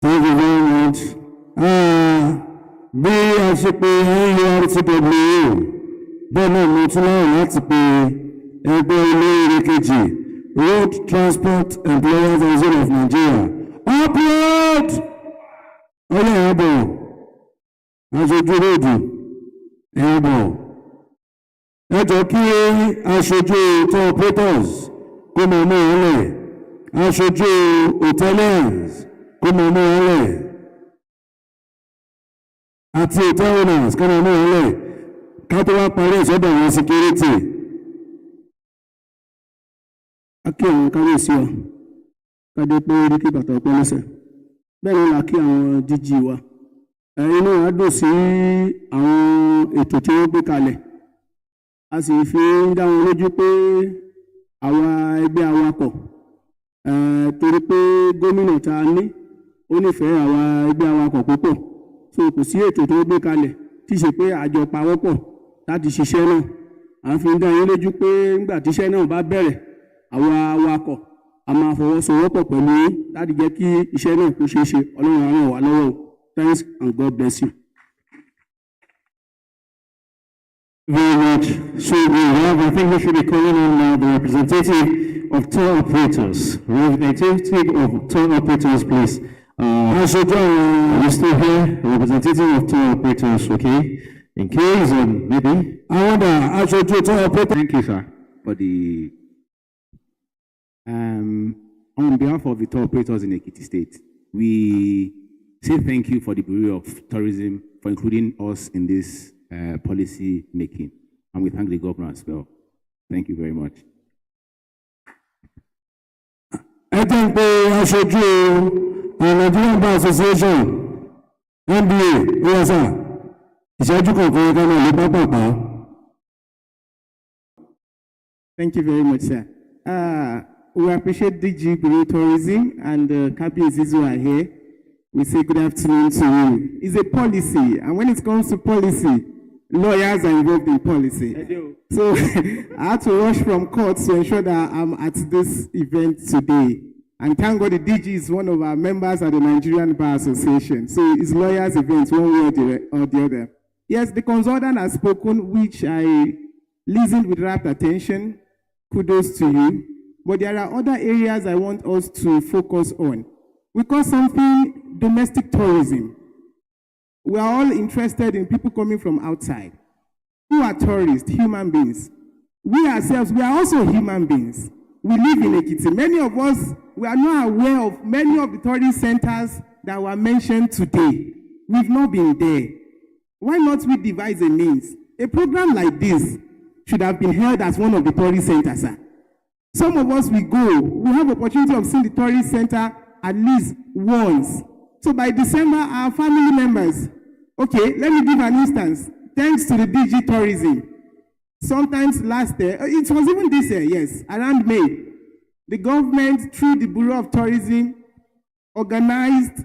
Thank you very much. Bí a ṣe pé NURTW bẹ́ẹ̀ náà mo tún láyọ̀ láti pe ẹgbẹ́ olóore kejì Road Transport Employers Association of Nigeria upload ọlọ́run ọbọ̀ aṣojú róòdù ẹ̀bọ̀ ẹjọ́ kí aṣojú tour operators kó mọ̀ ọmọ ọlẹ̀ aṣojú hoteliers kó mọ̀ ọmọ ọlẹ̀ àti hotel owners kó mọ̀ ọmọ ọlẹ̀ ká tó wá parí ìsọ́dọ̀ àwọn security. akí àwọn kábíyèsí wa kádé pé orí kí bàtà ọpẹ́ lẹ́sẹ̀ bẹ́ẹ̀ ni là kí àwọn DG wa inú wa dùn sí àwọn ètò tí wọ́n gbé kalẹ̀ a sì fi ń dá wọn lójú pé àwa ẹgbẹ́ awakọ̀ torí pé gómìnà tá a ní ó nífẹ̀ẹ́ àwa ẹgbẹ́ awakọ̀ púpọ̀ so kò sí ètò tó gbé kalẹ̀ tí ṣe pé àjọ pawọ́pọ̀ láti ṣiṣẹ́ náà à ń fi ń dá yín lójú pé nígbà tíṣẹ́ náà bá bẹ̀rẹ̀ àwa awakọ̀ a máa fọwọ́sowọ́pọ̀ pẹ̀lú yín láti jẹ́ kí iṣẹ́ náà kó ṣeé ṣe ọlọ́run á ràn wá lọ́wọ́ o. Thanks and God bless you. Very much. So we have, I think we should be calling on now the representative of tour operators. Representative of tour operators, please. Are you still here? Representative of tour operators, okay? In case, maybe. I wonder, I should do tour operators. Thank you, sir, for the. On behalf of the tour operators in Ekiti State, we say thank you for the Bureau of Tourism for including us in this policy making. And we thank the governor as well. Thank you very much. I think the Nigerian Bar Association, NBA, yes, sir. Thank you very much, sir. We appreciate DG Bureau Tourism and Kabiyesi who are here. We say good afternoon to you. It's a policy, and when it comes to policy, lawyers are involved in policy. So I had to rush from court to ensure that I'm at this event today. And thank God the DG is one of our members at the Nigerian Bar Association. So it's lawyers' events one way or the other. Yes, the consultant has spoken, which I listened with rapt attention. Kudos to you. But there are other areas I want us to focus on. We call something domestic tourism. We are all interested in people coming from outside. Who are tourists? Human beings. We ourselves, we are also human beings. We live in Ekiti. Many of us, we are not aware of many of the tourist centers that were mentioned today. We've not been there. Why not we devise a means? A program like this should have been held as one of the tourist centers, sir. Some of us, we go, we have opportunity of seeing the tourist center at least once. So by December, our family members, okay, let me give an instance. Thanks to the DG Tourism, sometimes last year, it was even this year, yes, around May, the government, through the Bureau of Tourism, organized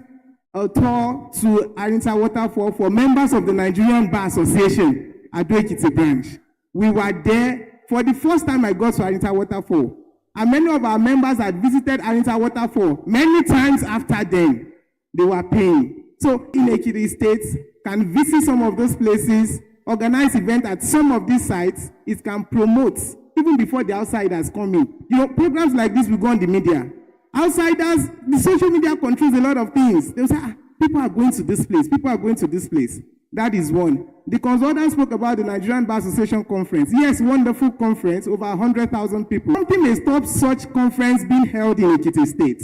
a tour to Arinta Waterfall for members of the Nigerian Bar Association at Ekiti branch. We were there for the first time I got to Arinta Waterfall. And many of our members had visited Arinta Waterfall many times after then. they were paying. So in Ekiti State, can visit some of those places, organize events at some of these sites, it can promote even before the outsiders come in. You know, programs like this will go on the media. Outsiders, the social media controls a lot of things. They'll say, people are going to this place, people are going to this place. That is one. The consultant spoke about the Nigerian Bar Association conference. Yes, wonderful conference, over 100,000 people. Something may stop such conference being held in Ekiti State.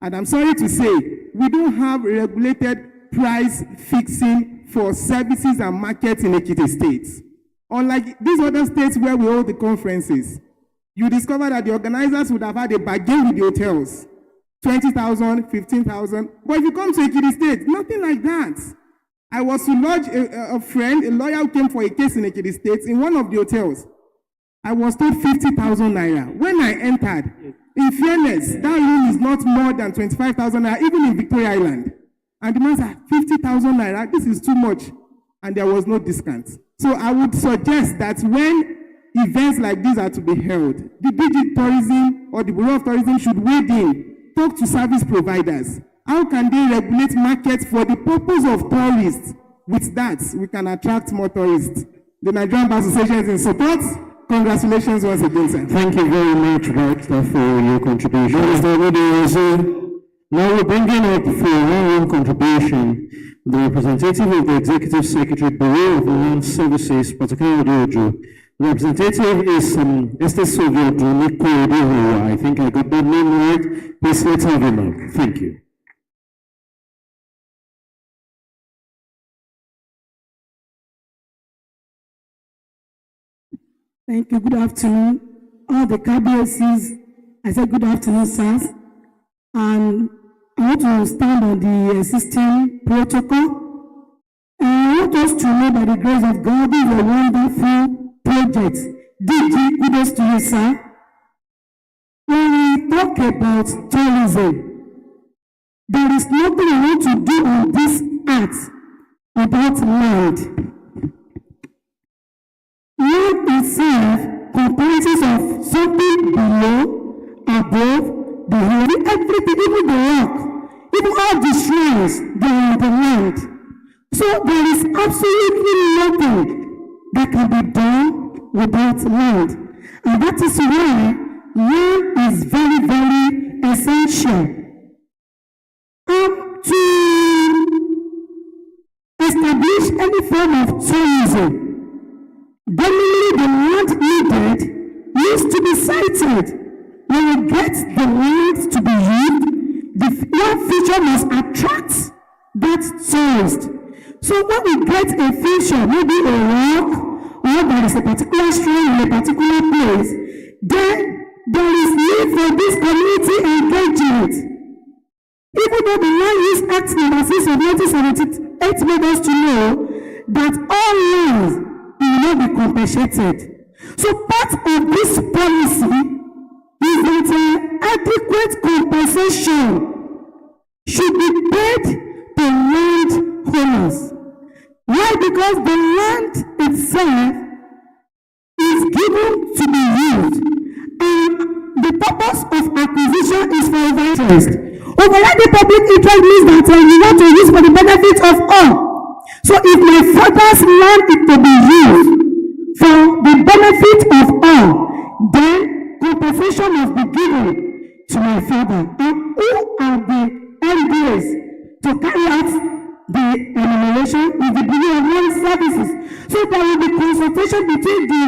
And I'm sorry to say, we don't have regulated price fixing for services and markets in Ekiti State. Unlike these other states where we hold the conferences, you discover that the organizers would have had a bargain with the hotels. 20,000, 15,000. But if you come to Ekiti State, nothing like that. I was to lodge a friend, a lawyer who came for a case in Ekiti State in one of the hotels. I was told 50,000 naira. When I entered, in fairness, that room is not more than 25,000 naira, even in Victoria Island. And the man said, 50,000 naira, this is too much. And there was no discount. So I would suggest that when events like these are to be held, the BG Tourism or the Bureau of Tourism should wade in, talk to service providers. How can they regulate markets for the purpose of tourists? With that, we can attract more tourists. The Nigerian Bar Association is in support. Congratulations once again, sir. Thank you very much, Doctor, for your contribution. Now we're bringing up for one contribution the representative of the Executive Secretary, Bureau of Land Services, particularly Ojo. The representative is Esther Sovio. I think I got that name right. Please let's have him up. Thank you. Thank you. Good afternoon. All the KBSCs, I said good afternoon, sirs. And I want to stand on the existing protocol. And I want us to know by the grace of God, this is a wonderful project. DG, kudos to you, sir. When we talk about tourism, there is nothing I want to do on this earth about land. Land itself comprises of something below, above, behind, everything, even the rock, even all the shrines, they are the land. So there is absolutely nothing that can be done without land. And that is why land is very, very essential. To establish any form of tourism, definitely the land needed needs to be sited. When we get the land to be used, the one feature must attract that tourist. So when we get a feature, maybe a rock, or there is a particular shrine in a particular place, then there is need for this community engagement. Even though the Land Use Act number 6 of 1978 made us to know that all lands will not be compensated. So part of this policy is that adequate compensation should be paid to landowners. Why? Because the land itself is given to be used, and the purpose of acquisition is for interest. Overriding public interest means that you want to use for the benefit of all. So if my father's land is to be used for the benefit of all, then compensation must be given to my father. And who are the MDAs to carry out the enumeration with the Bureau of Land Services? So there will be consultation between the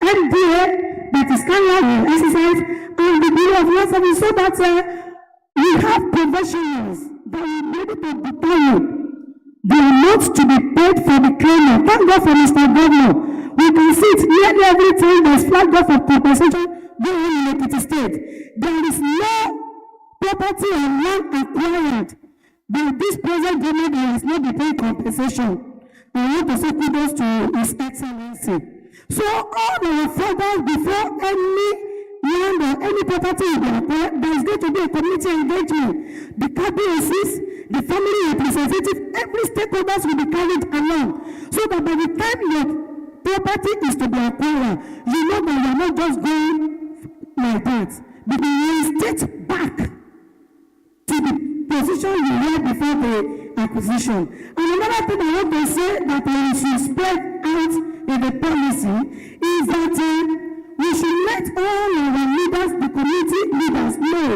MDA that is carrying out the exercise and the Bureau of Land Services, so that we have professionals that will be able to determine the amount to be paid for the claimant. Thank God for Mr. Governor. We can see it nearly every time there's flagged off for compensation going on in Ekiti State. There is no property and land acquired by this present government that has not been paying compensation. I want to say kudos to His Excellency. So all our fathers, before any land or any property will be acquired, there is going to be a community engagement. The KBSCs, the family representatives, every stakeholders will be carried along. So that by the time your property is to be acquired, you know that you are not just going like that. But you state back to the position you were before the acquisition. And another thing I want to say that we should spread out in the policy is that we should let all our leaders, the community leaders, know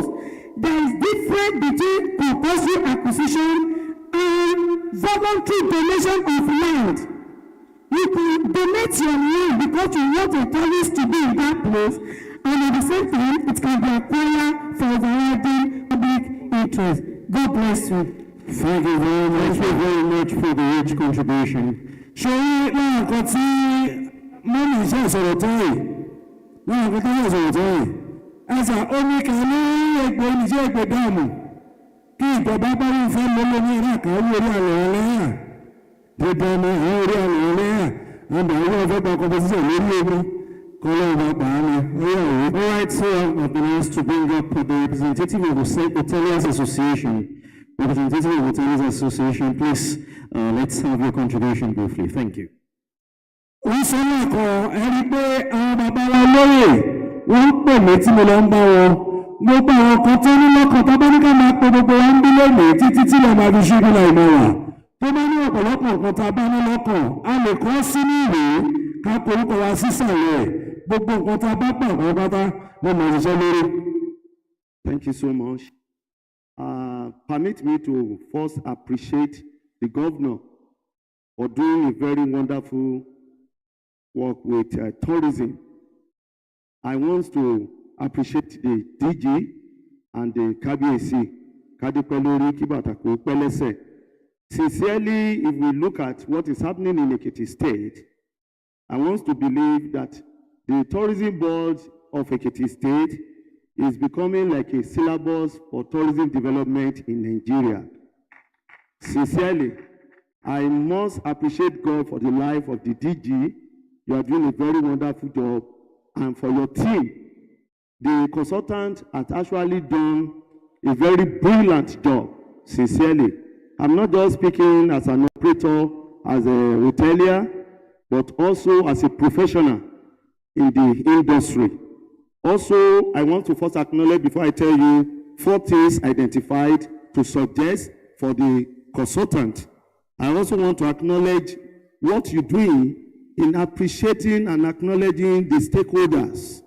there is difference between compulsory acquisition and voluntary donation of land. You can donate your land because you want a tourist to be in that place, and at the same time, it can be acquired for overriding public interest. God bless you. Thank you very much for the rich contribution. ṣé láwọn nǹkan tí mọ́mí iṣẹ́ ìṣòro tó yìí láwọn nǹkan tó yẹ ìṣòro tó yìí ẹ̀sà omi kan ní ẹgbẹ́ oníṣẹ́ ẹgbẹ́ dáàmú kí ìjọba bá rí fẹ́ lọ́lọ́ ní ìrákà owó orí àlọ́ lẹ́yà dídán ní àwọn orí àlọ́ lẹ́yà àbẹ̀ àwọn ọ̀fẹ́ gba competition lórí omi kọ́lọ́ ọba pàánù orí àwọ̀. All right, so I've been asked to bring up the representative of the Hoteliers Association. Representative of the Hoteliers Association, please, let's have your contribution briefly. Thank you. wọ́n sọ lẹ́kọ̀ọ́ ẹni pé àwọn bàbá wa lóye wọ́n ń pè mí tí mo lọ ń bá wọn gbogbo àwọn kan tó ní lọ́kàn tó bá ní ká máa pe gbogbo wa ń bí lónìí títí tí lè máa fi ṣe ìdílé ìmọ̀ wà tó bá ní ọ̀pọ̀lọpọ̀ nǹkan tá a bá ní lọ́kàn a lè kọ́ sínú ìwé ká korúkọ wa sísàlẹ̀ gbogbo nǹkan tá a bá pàgọ́ pátá ló máa ṣiṣẹ́ lórí. Thank you so much. Permit me to first appreciate the governor for doing a very wonderful work with tourism. I want to appreciate the DG and the KBAC, Kadipelori Kibatako Pelese. Sincerely, if we look at what is happening in Ekiti State, I want to believe that the tourism board of Ekiti State is becoming like a syllabus for tourism development in Nigeria. Sincerely, I must appreciate God for the life of the DG. You are doing a very wonderful job. And for your team, the consultant has actually done a very brilliant job, sincerely. I'm not just speaking as an operator, as a hotelier, but also as a professional in the industry. Also, I want to first acknowledge, before I tell you, 4 things identified to suggest for the consultant. I also want to acknowledge what you're doing in appreciating and acknowledging the stakeholders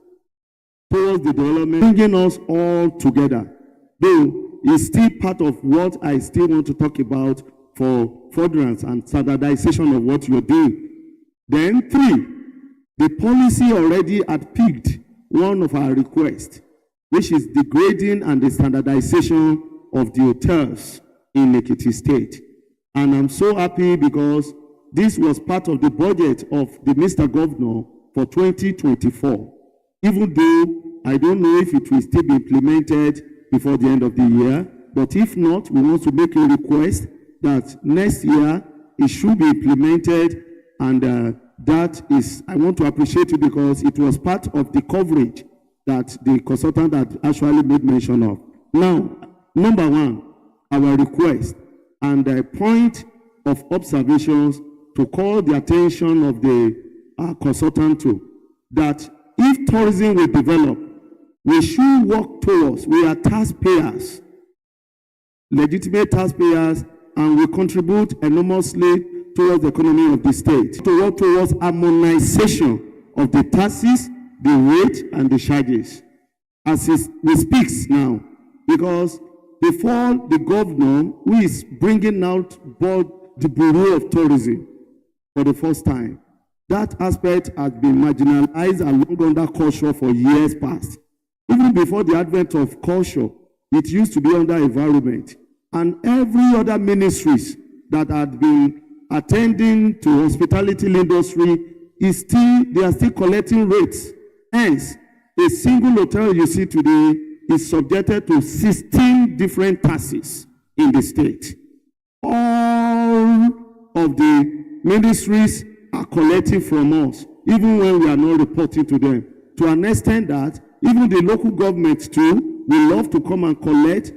towards the development, bringing us all together. Though it's still part of what I still want to talk about for furtherance and standardization of what you're doing. Then 3, the policy already had picked one of our requests, which is the grading and the standardization of the hotels in Ekiti State. And I'm so happy because this was part of the budget of the Mr. Governor for 2024. Even though I don't know if it will still be implemented before the end of the year, but if not, we want to make a request that next year it should be implemented, and that is, I want to appreciate it because it was part of the coverage that the consultant had actually made mention of. Now, number 1, our request and a point of observations to call the attention of the consultant to, that if tourism will develop, we should work towards, we are taxpayers, legitimate taxpayers, and we contribute enormously towards the economy of the state, to work towards harmonization of the taxes, the rate, and the charges. As we speak now, because before the governor, who is bringing out board the Bureau of Tourism for the first time, that aspect has been marginalized along under culture for years past. Even before the advent of culture, it used to be under environment. And every other ministries that had been attending to hospitality industry is still, they are still collecting rates. Hence, a single hotel you see today is subjected to 16 different taxes in the state. All of the ministries are collecting from us, even when we are not reporting to them. To an extent that even the local government too will love to come and collect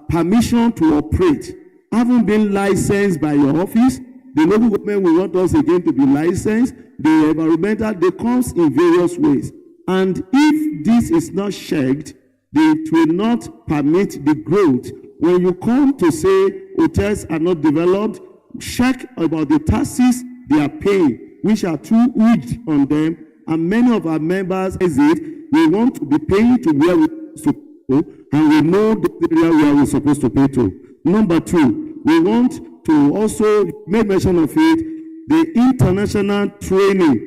permission to operate. Having been licensed by your office, the local government will want us again to be licensed. The environmental, they comes in various ways. And if this is not checked, it will not permit the growth when you come to say hotels are not developed, check about the taxes they are paying, which are too huge on them, and many of our members visit. We want to be paying to where we're supposed to go, and we know the area where we're supposed to pay to. Number two, we want to also make mention of it, the international training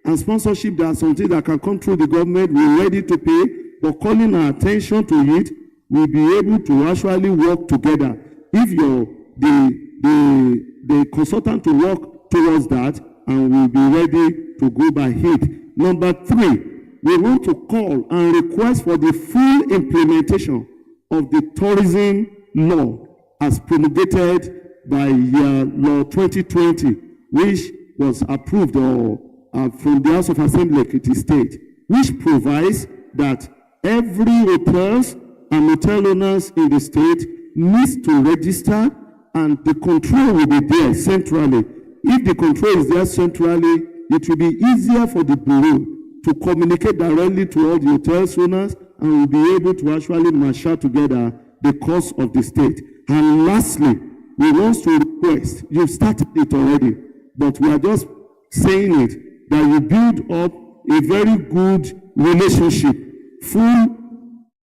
and sponsorship. There are something that can come through the government. We're ready to pay, but calling our attention to it, we'll be able to actually work together. If you're the consultant to work towards that, and we'll be ready to go by it. Number three, we want to call and request for the full implementation of the tourism law as promulgated by Law 2020, which was approved from the House of Assembly, Ekiti State, which provides that every hotels and hotel owners in the state needs to register, and the control will be there centrally. If the control is there centrally, it will be easier for the bureau to communicate directly to all the hotel owners, and will be able to actually marshal together the cost of the state. And lastly, we want to request, you've started it already, but we are just saying it, that you build up a very good relationship, full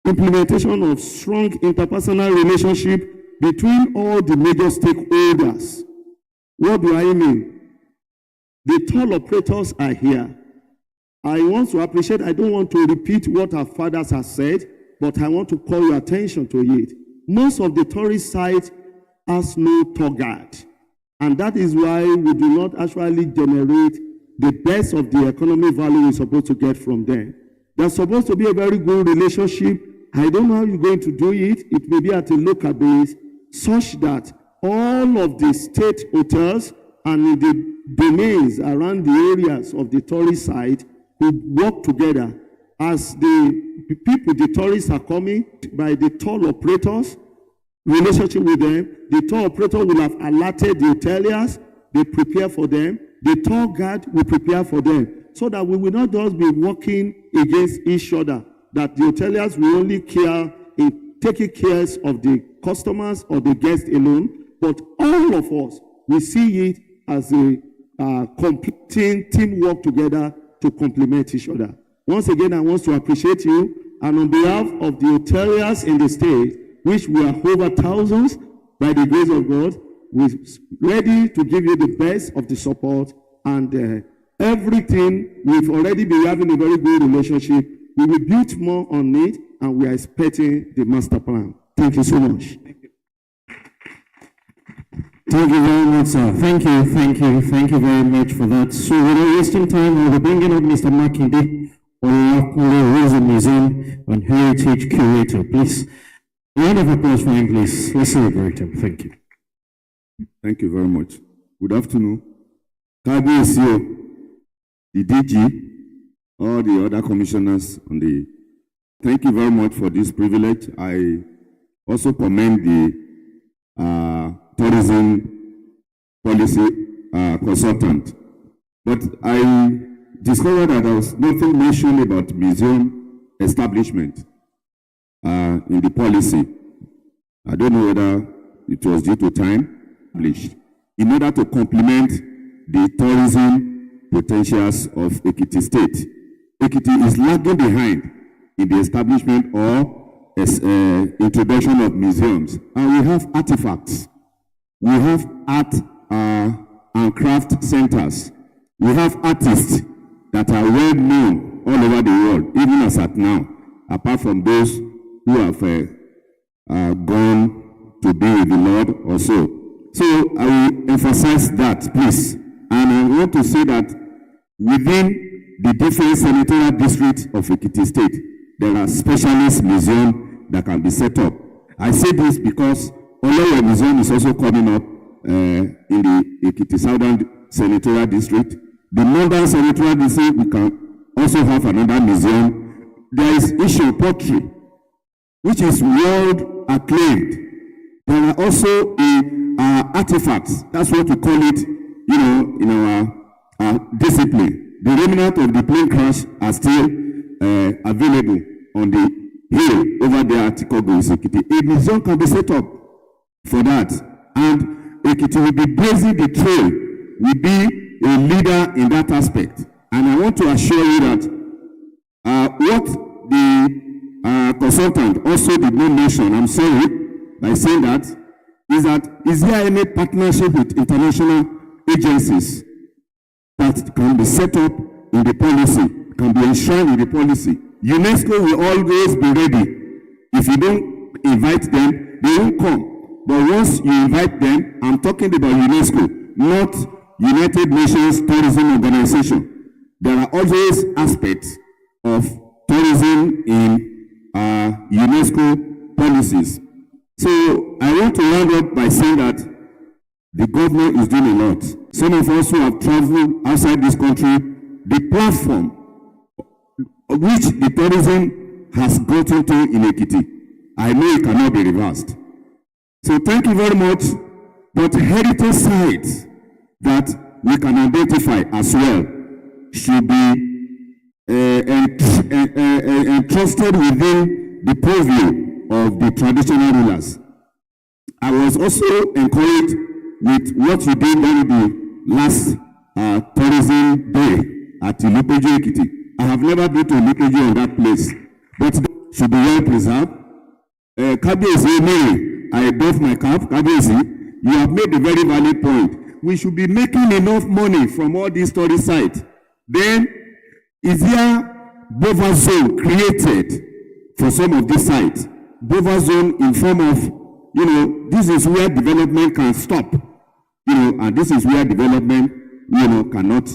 implementation of strong interpersonal relationship between all the major stakeholders. What do I mean? The tour operators are here. I want to appreciate, I don't want to repeat what our fathers have said, but I want to call your attention to it. Most of the tourist sites has no tour guide, and that is why we do not actually generate the best of the economic value we're supposed to get from them. There's supposed to be a very good relationship. I don't know how you're going to do it. It may be at a local base, such that all of the state hotels and the domains around the areas of the tourist site could work together. As the people, the tourists are coming, by the tour operators, relationship with them, the tour operator will have alerted the hoteliers, they prepare for them, the tour guide will prepare for them, so that we will not just be working against each other, that the hoteliers will only care in taking care of the customers or the guests alone, but all of us will see it as a completing teamwork together to complement each other. Once again, I want to appreciate you, and on behalf of the hoteliers in the state, which we are over thousands, by the grace of God, we're ready to give you the best of the support, and everything. We've already been having a very good relationship. We will build more on it, and we are expecting the master plan. Thank you so much. Thank you very much, sir. Thank you very much for that. So without wasting time, we'll be bringing up Mr. Makinde, Olakunle Museum and Heritage Curator. Please, a round of applause for him, please. Let's celebrate him. Thank you. Thank you very much. Good afternoon. KBSO, the DG, all the other commissioners on the. Thank you very much for this privilege. I also commend the tourism policy consultant. But I discovered that there was nothing mentioned about museum establishment in the policy. I don't know whether it was due to time. In order to complement the tourism potentials of Ekiti State. Ekiti is lagging behind in the establishment or introduction of museums. And we have artifacts. We have art and craft centers. We have artists that are well known all over the world, even as at now, apart from those who have gone to be with the Lord or so. So I will emphasize that, please. And I want to say that within the different senatorial districts of Ekiti State, there are specialist museums that can be set up. I say this because Oloye Museum is also coming up in the Ekiti Southern Senatorial District. The Northern Senatorial District, we can also have another museum. There is Issue Pottery, which is world acclaimed. There are also artifacts. That's what we call it, in our discipline. The remnant of the plane crash are still available on the hill over there at Ikogos, Ekiti. A museum can be set up for that. And Ekiti will be blazing the trail, will be a leader in that aspect. And I want to assure you that what the consultant also did not mention, I'm sorry, by saying that, is there any partnership with international agencies that can be set up in the policy, can be enshrined in the policy? UNESCO will always be ready. If you don't invite them, they won't come. But once you invite them, I'm talking about UNESCO, not United Nations Tourism Organization. There are always aspects of tourism in UNESCO policies. So I want to round up by saying that the government is doing a lot. Some of us who have traveled outside this country, the platform which the tourism has gotten to in Ekiti, I know it cannot be reversed. So thank you very much. But heritage sites that we can identify as well should be entrusted within the purview of the traditional rulers. I was also encouraged with what you did on the last tourism day at Ilupeju, Ekiti. I have never been to Ilupeju on that place, but should be well preserved. Kabiyesi Mary, I doff my cap. Kabiyesi, you have made a very valid point. We should be making enough money from all these tourist sites. Then, is there buffer zone created for some of these sites? Buffer zone in form of, this is where development can stop, and this is where development, cannot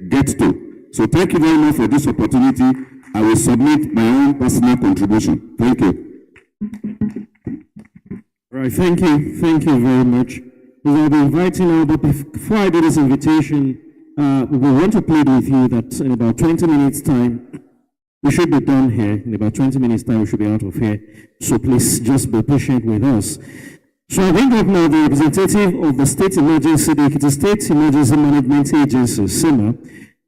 get to. So thank you very much for this opportunity. I will submit my own personal contribution. Thank you. All right, thank you very much. I'll be inviting now, but before I do this invitation, we want to plead with you that in about 20 minutes' time, we should be done here. In about 20 minutes' time, we should be out of here. So please just be patient with us. So I bring up now the representative of the State Emergency, the Ekiti State Emergency Management Agency, SEMA.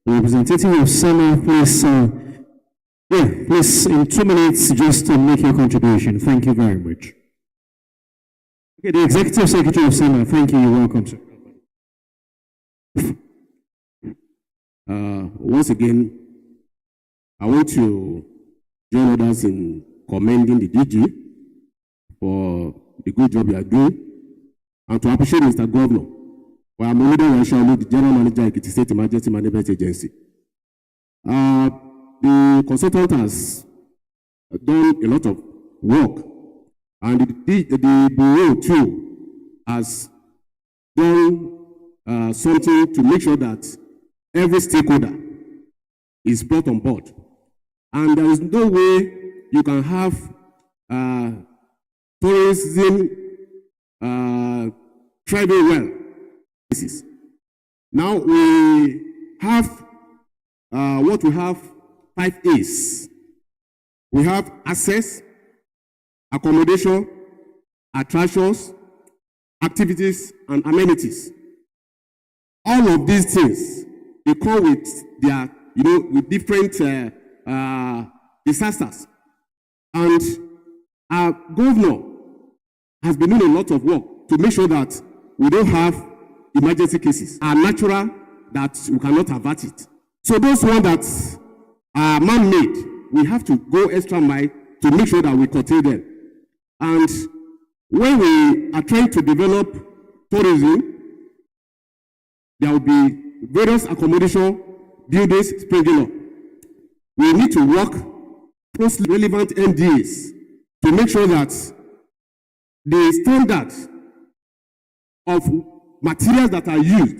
The representative of SEMA, please, please, in 2 minutes, just make your contribution. Thank you very much. Okay, the Executive Secretary of SEMA, thank you. You're welcome, sir. Once again, I want to join others in commending the DG for the good job you are doing, and to appreciate Mr. Governor. I'm the General Manager of Ekiti State Emergency Management Agency. The consultant has done a lot of work, and the bureau too has done something to make sure that every stakeholder is brought on board. And there is no way you can have tourism thriving well. Now we have what we have 5 A's. We have access, accommodation, attractions, activities, and amenities. All of these things, they come with their, with different disasters. And our governor has been doing a lot of work to make sure that we don't have emergency cases are natural, that we cannot avert it. So those ones that are man-made, we have to go extra mile to make sure that we curtail them. And when we are trying to develop tourism, there will be various accommodation buildings springing up. We need to work closely with relevant MDAs to make sure that the standards of materials that are used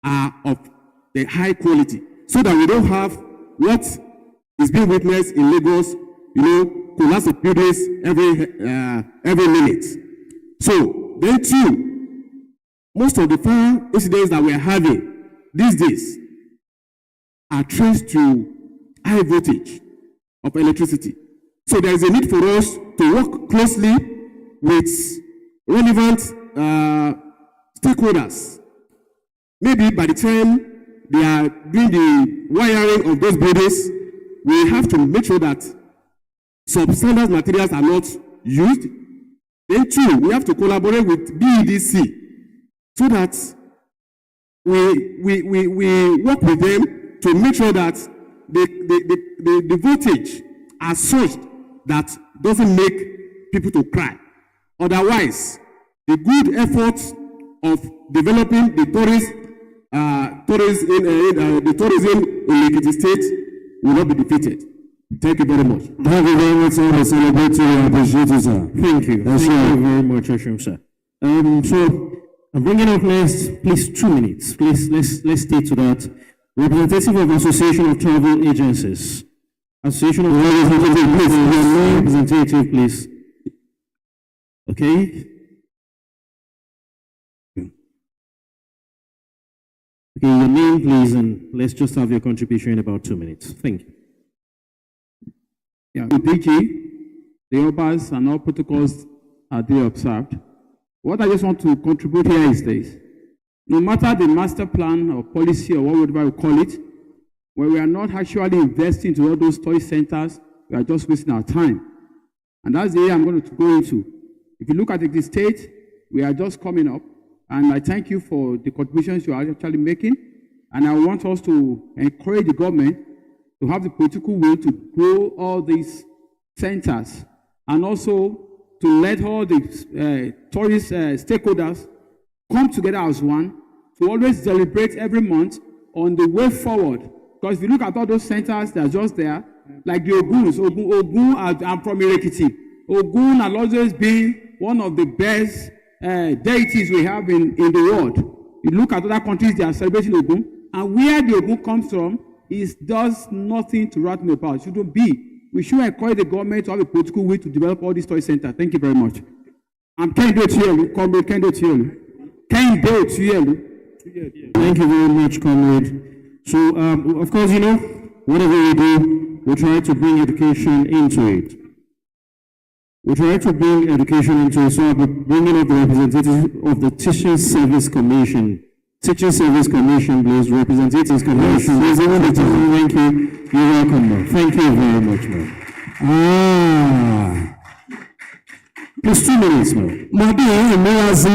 are of the high quality, so that we don't have what is being witnessed in Lagos, collapse of buildings every minute. So then too, most of the fire incidents that we are having these days are traced to high voltage of electricity. So there is a need for us to work closely with relevant stakeholders. Maybe by the time they are doing the wiring of those buildings, we have to make sure that substandard materials are not used. Then two, we have to collaborate with BEDC so that we work with them to make sure that the voltage are such that doesn't make people to cry. Otherwise, the good efforts of developing the tourism in Ekiti State will not be defeated. Thank you very much. Thank you very much, sir. I celebrate you. I appreciate you, sir. Thank you. Yes, Thank sir. you very much, Ashim, sir. So I'm bringing up next, please, 2 minutes. Please, let's stay to that. Representative of Association of Travel Agencies. Association of Travel Agencies, please. Your name, representative, please. Okay. Okay, your name, please, and let's just have your contribution in about 2 minutes. Thank you. Yeah, DG, the OBAs and all protocols are there observed. What I just want to contribute here is this. No matter the master plan or policy or whatever we call it, when we are not actually investing into all those tourist centers, we are just wasting our time. And that's the area I'm going to go into. If you look at the state, we are just coming up. And I thank you for the contributions you are actually making. And I want us to encourage the government to have the political will to grow all these centers and also to let all the tourist stakeholders come together as one to always celebrate every month on the way forward. Because if you look at all those centers that are just there, like the Oguns, I'm from Ekiti. Ogun has always been one of the best deities we have in the world. You look at other countries, they are celebrating Ogun, and where the Ogun comes from, it does nothing to write me about. It shouldn't be. We should encourage the government to have a political will to develop all these tourist centers. Thank you very much. I'm Kendo Tielu, Comrade Kendo Tielu. Kendo Tielu. Thank you very much, comrade. So, of course, you know, whatever we do, we try to bring education into it. We try to bring education into it, so I'll be bringing up the representative of the Teaching Service Commission. Teaching Service Commission, please. Representatives Commission. Yes. Thank you. You're welcome, ma'am. Thank you very much, ma'am. Please, 2 minutes, ma'am. Mọ̀dé ìmúra sí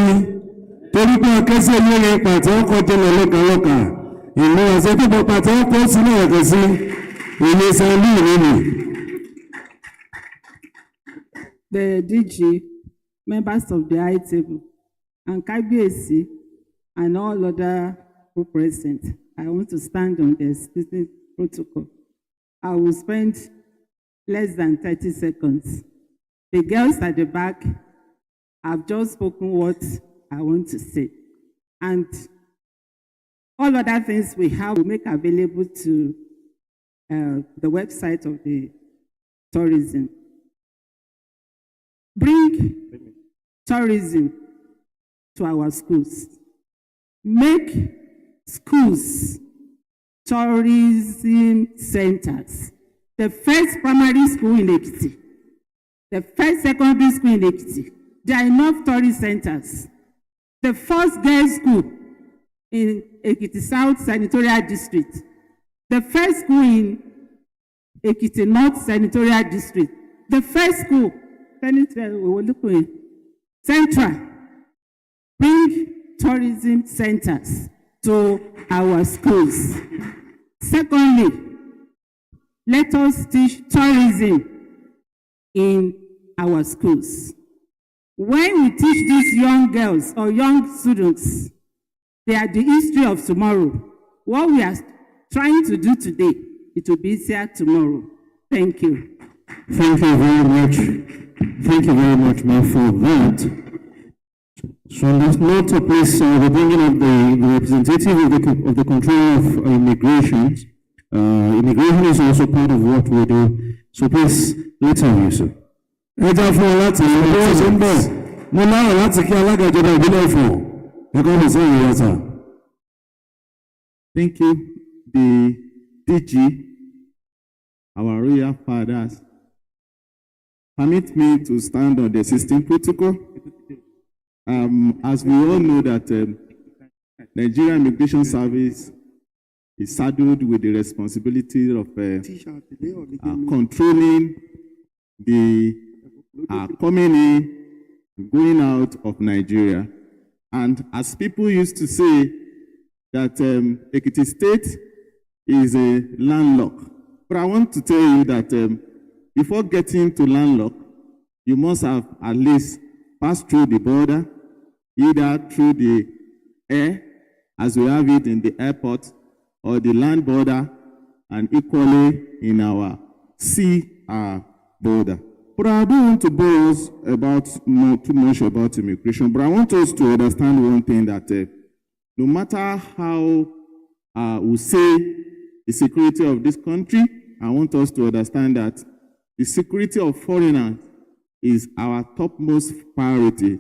torí pé ọkẹ́sẹ̀ lórí pàtẹ́ ọkọ̀ tẹ́lẹ̀ lọ́kàlọ́kà. Ìmúra sí pípọ̀ pàtẹ́ ọkọ̀ sílẹ̀ ẹ̀kẹ́ sí ilé sanlú ìrìnì. The DG, members of the high table, and Kabiyesi, and all other who present, I want to stand on the existing protocol. I will spend less than 30 seconds. The girls at the back have just spoken what I want to say. And all other things we have will make available to the website of the tourism. Bring tourism to our schools. Make schools tourism centers. The first primary school in Ekiti, the first secondary school in Ekiti, there are enough tourist centers. The first girls' school in Ekiti South Senatorial District, the first school in Ekiti North Senatorial District, the first school, Central, bring tourism centers to our schools. Secondly, let us teach tourism in our schools. When we teach these young girls or young students, they are the history of tomorrow. What we are trying to do today, it will be easier tomorrow. Thank you. Thank you very much. Thank you very much, ma'am, for that. So on this note, please, we're bringing up the representative of the control of immigration. Immigration is also part of what we do. So please, let's have you, sir. Ẹ jẹ́ fún ọ láti ilé bí wọ́n ṣe ń bọ̀. Mo láyọ̀ láti kí alága ìjọba ìbílẹ̀ Ifọ̀. Ẹ̀kọ́ mi sí ìyẹn sà. Thank you, the DG, our royal fathers. Permit me to stand on the existing protocol. As we all know that Nigeria Immigration Service is saddled with the responsibility of controlling the coming in, going out of Nigeria. And as people used to say that Ekiti State is a landlocked. But I want to tell you that before getting to landlocked, you must have at least passed through the border, either through the air, as we have it in the airport, or the land border, and equally in our sea border. But I don't want to bore us about too much about immigration, but I want us to understand one thing, that no matter how we say the security of this country, I want us to understand that the security of foreigners is our topmost priority.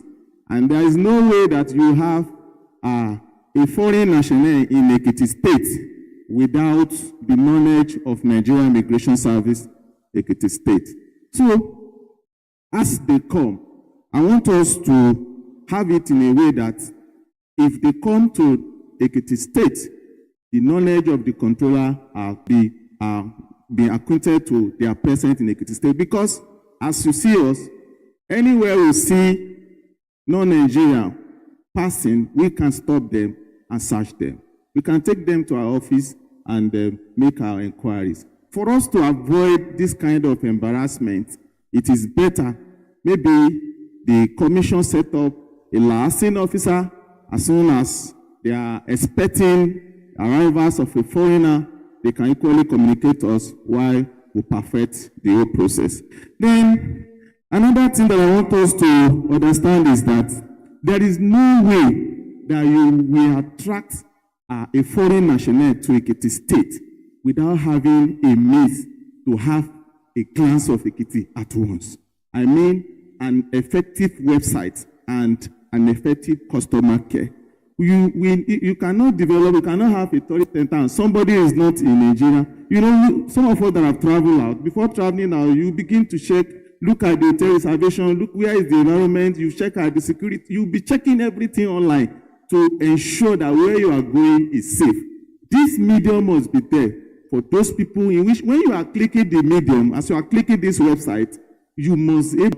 And there is no way that you have a foreign national in Ekiti State without the knowledge of Nigerian Immigration Service, Ekiti State. So, as they come, I want us to have it in a way that if they come to Ekiti State, the knowledge of the controller be acquainted to their presence in Ekiti State. Because as you see us, anywhere we see non-Nigerian passing, we can stop them and search them. We can take them to our office and make our inquiries. For us to avoid this kind of embarrassment, it is better maybe the commission set up a liaison officer as soon as they are expecting arrivals of a foreigner, they can equally communicate to us while we perfect the whole process. Then, another thing that I want us to understand is that there is no way that you will attract a foreign national to Ekiti State without having a means to have a glance of Ekiti at once. I mean, an effective website and an effective customer care. You cannot develop, you cannot have a tourist center and somebody is not in Nigeria. You know, some of us that have traveled out, before traveling out, you begin to check, look at the hotel reservation, look where is the environment, you check out the security, you'll be checking everything online to ensure that where you are going is safe. This medium must be there for those people in which, when you are clicking the medium, as you are clicking this website, you must know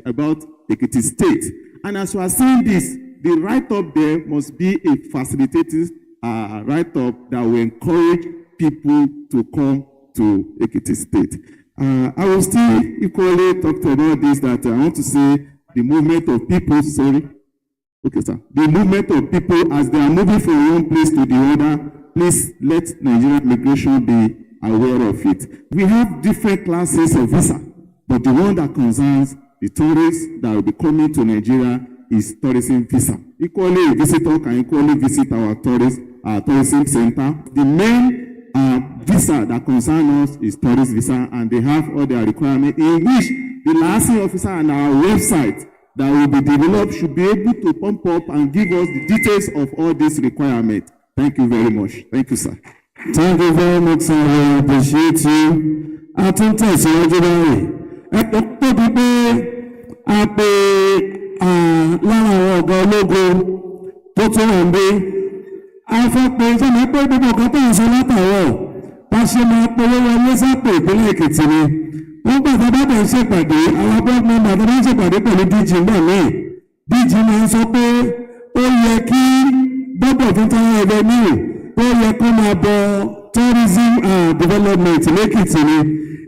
about Ekiti State. And as you are saying this, the write-up there must be a facilitated write-up that will encourage people to come to Ekiti State. I will still equally talk about this, that I want to say the movement of people, okay, sir. The movement of people as they are moving from one place to the other, please let Nigerian immigration be aware of it. We have different classes of visa, but the one that concerns the tourists that will be coming to Nigeria is tourism visa. Equally, a visitor can equally visit our tourism center. The main visa that concerns us is tourist visa, and they have all their requirements in which the liaison officer and our website that will be developed should be able to pump up and give us the details of all these requirements. Thank you very much. Thank you, sir. Thank you very much, sir. I appreciate you. A tún tẹ̀síwájú báyìí. Ẹ tóbi pé a pe lára àwọn ọ̀gá ológun tó tún wà ń gbé. A fẹ́ pe sọ́nà pé gbogbo nǹkan tó ń sọ látàárọ̀. Bá ṣe máa polówó wọlé sápò ìpínlẹ̀ Èkìtì ni. Wọ́n gbà tó bá bẹ̀ ń ṣèpàdé, àwọn board member tó bá ń ṣèpàdé pẹ̀lú DG náà ní. DG máa ń sọ pé ó yẹ kí gbọ́dọ̀ fún táwọn ẹgbẹ́ míì ó yẹ kó máa bọ tourism development lẹ́kìtì ni.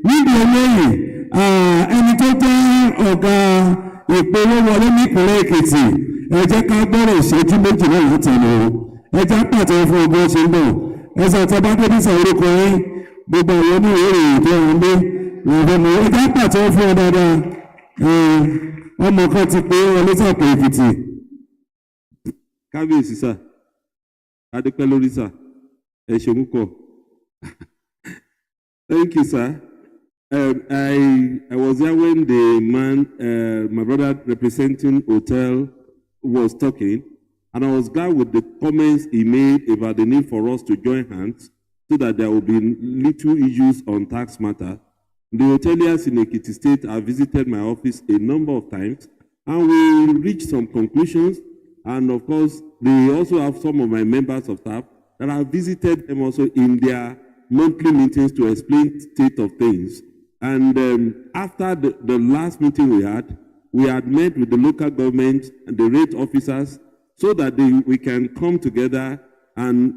Níbi eléyìí, ẹni tó jẹ́ ọ̀gá ìpolówó wọlé nípìnlẹ̀ Èkìtì, ẹ jẹ́ ká gbọ́rọ̀ ìṣẹ́jú méjì náà látàrí o. Ẹ jẹ́ pàtó fún ọgbọ́n ṣe ń bọ̀. Ẹ sọ tí a bá dé nísà orúkọ yín, gbogbo àwọn oníròyìn tó ń gbé. Ẹ jẹ́ pàtó fún ọ dáadáa. Ọmọ kan ti pé wọlé sàpò Èkìtì. Kábíyèsí sà, Adépẹ́ lórí sà, ẹ ṣeun kọ. Thank you, sir. I was there when the man, my brother representing hotel, was talking, and I was glad with the comments he made about the need for us to join hands so that there will be little issues on tax matter. The hoteliers in Ekiti State have visited my office a number of times, and we reached some conclusions. And of course, they also have some of my members of staff that have visited them also in their monthly meetings to explain state of things. And after the last meeting we had met with the local government and the rate officers so that we can come together and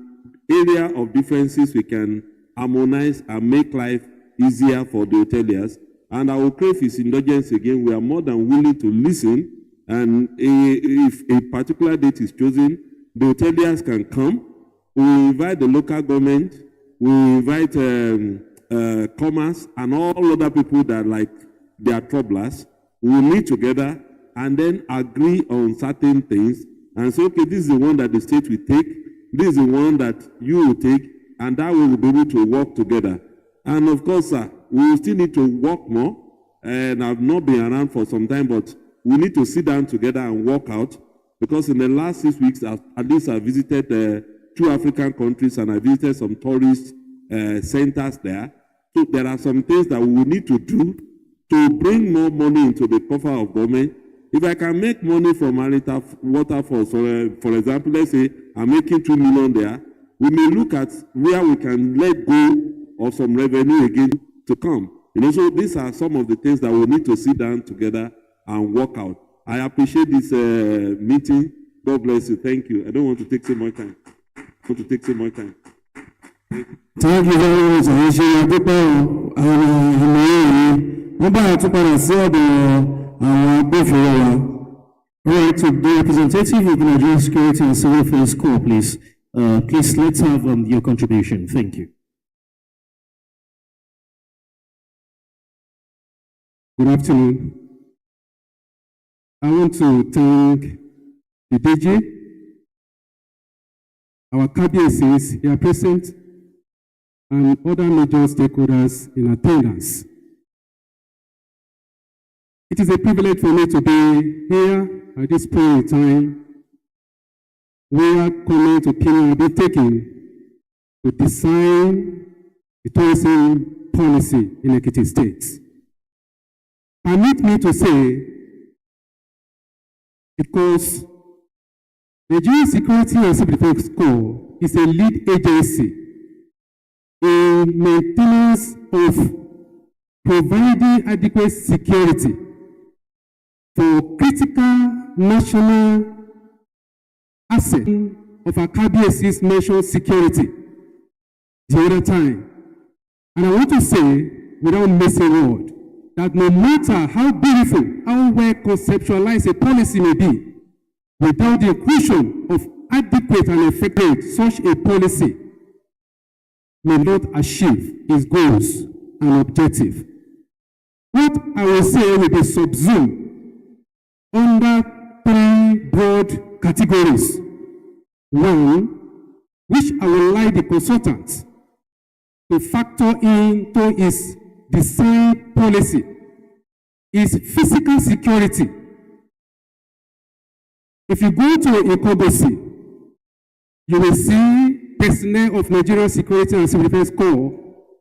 area of differences we can harmonize and make life easier for the hoteliers. And I will crave his indulgence again. We are more than willing to listen. And if a particular date is chosen, the hoteliers can come. We invite the local government. We invite commerce and all other people that they are troublers. We will meet together and then agree on certain things and say, okay, this is the one that the state will take. This is the one that you will take. And that way we'll be able to work together. And of course, sir, we will still need to work more. And I've not been around for some time, but we need to sit down together and work out. Because in the last 6 weeks, at least I visited 2 African countries and I visited some tourist centers there. So there are some things that we will need to do to bring more money into the coffer of government. If I can make money from Marita Waterfalls, for example, let's say I'm making 2 million there, we may look at where we can let go of some revenue again to come. So these are some of the things that we need to sit down together and work out. I appreciate this meeting. God bless you. Thank you. I don't want to take so much time. Thank you very much. Àwọn ṣe àdúpẹ́ àwọn ìmọ̀ràn yìí. Wọ́n bá àtúpadà sí ọ̀dọ̀ àwọn agbófinró wa. Right, to the representative of the Nigerian Security and Civil Affairs Corps, please. Please, let's have your contribution. Thank you. Good afternoon. I want to thank the DG, our KBSs here present, and other major stakeholders in attendance. It is a privilege for me to be here at this point in time where comment opinion will be taken to design the tourism policy in Ekiti State. Permit me to say, because the Nigerian Security and Civil Defense Corps is a lead agency in maintenance of providing adequate security for critical national assets of our KBS's national security the other time. And I want to say, without missing a word, that no matter how beautiful, how well conceptualized a policy may be, without the inclusion of adequate and effective such a policy may not achieve its goals and objectives. What I will say will be subsumed under 3 broad categories. One, which I will like the consultants to factor into its design policy, is physical security. If you go to Ekiti, you will see personnel of Nigerian Security and Civil Defense Corps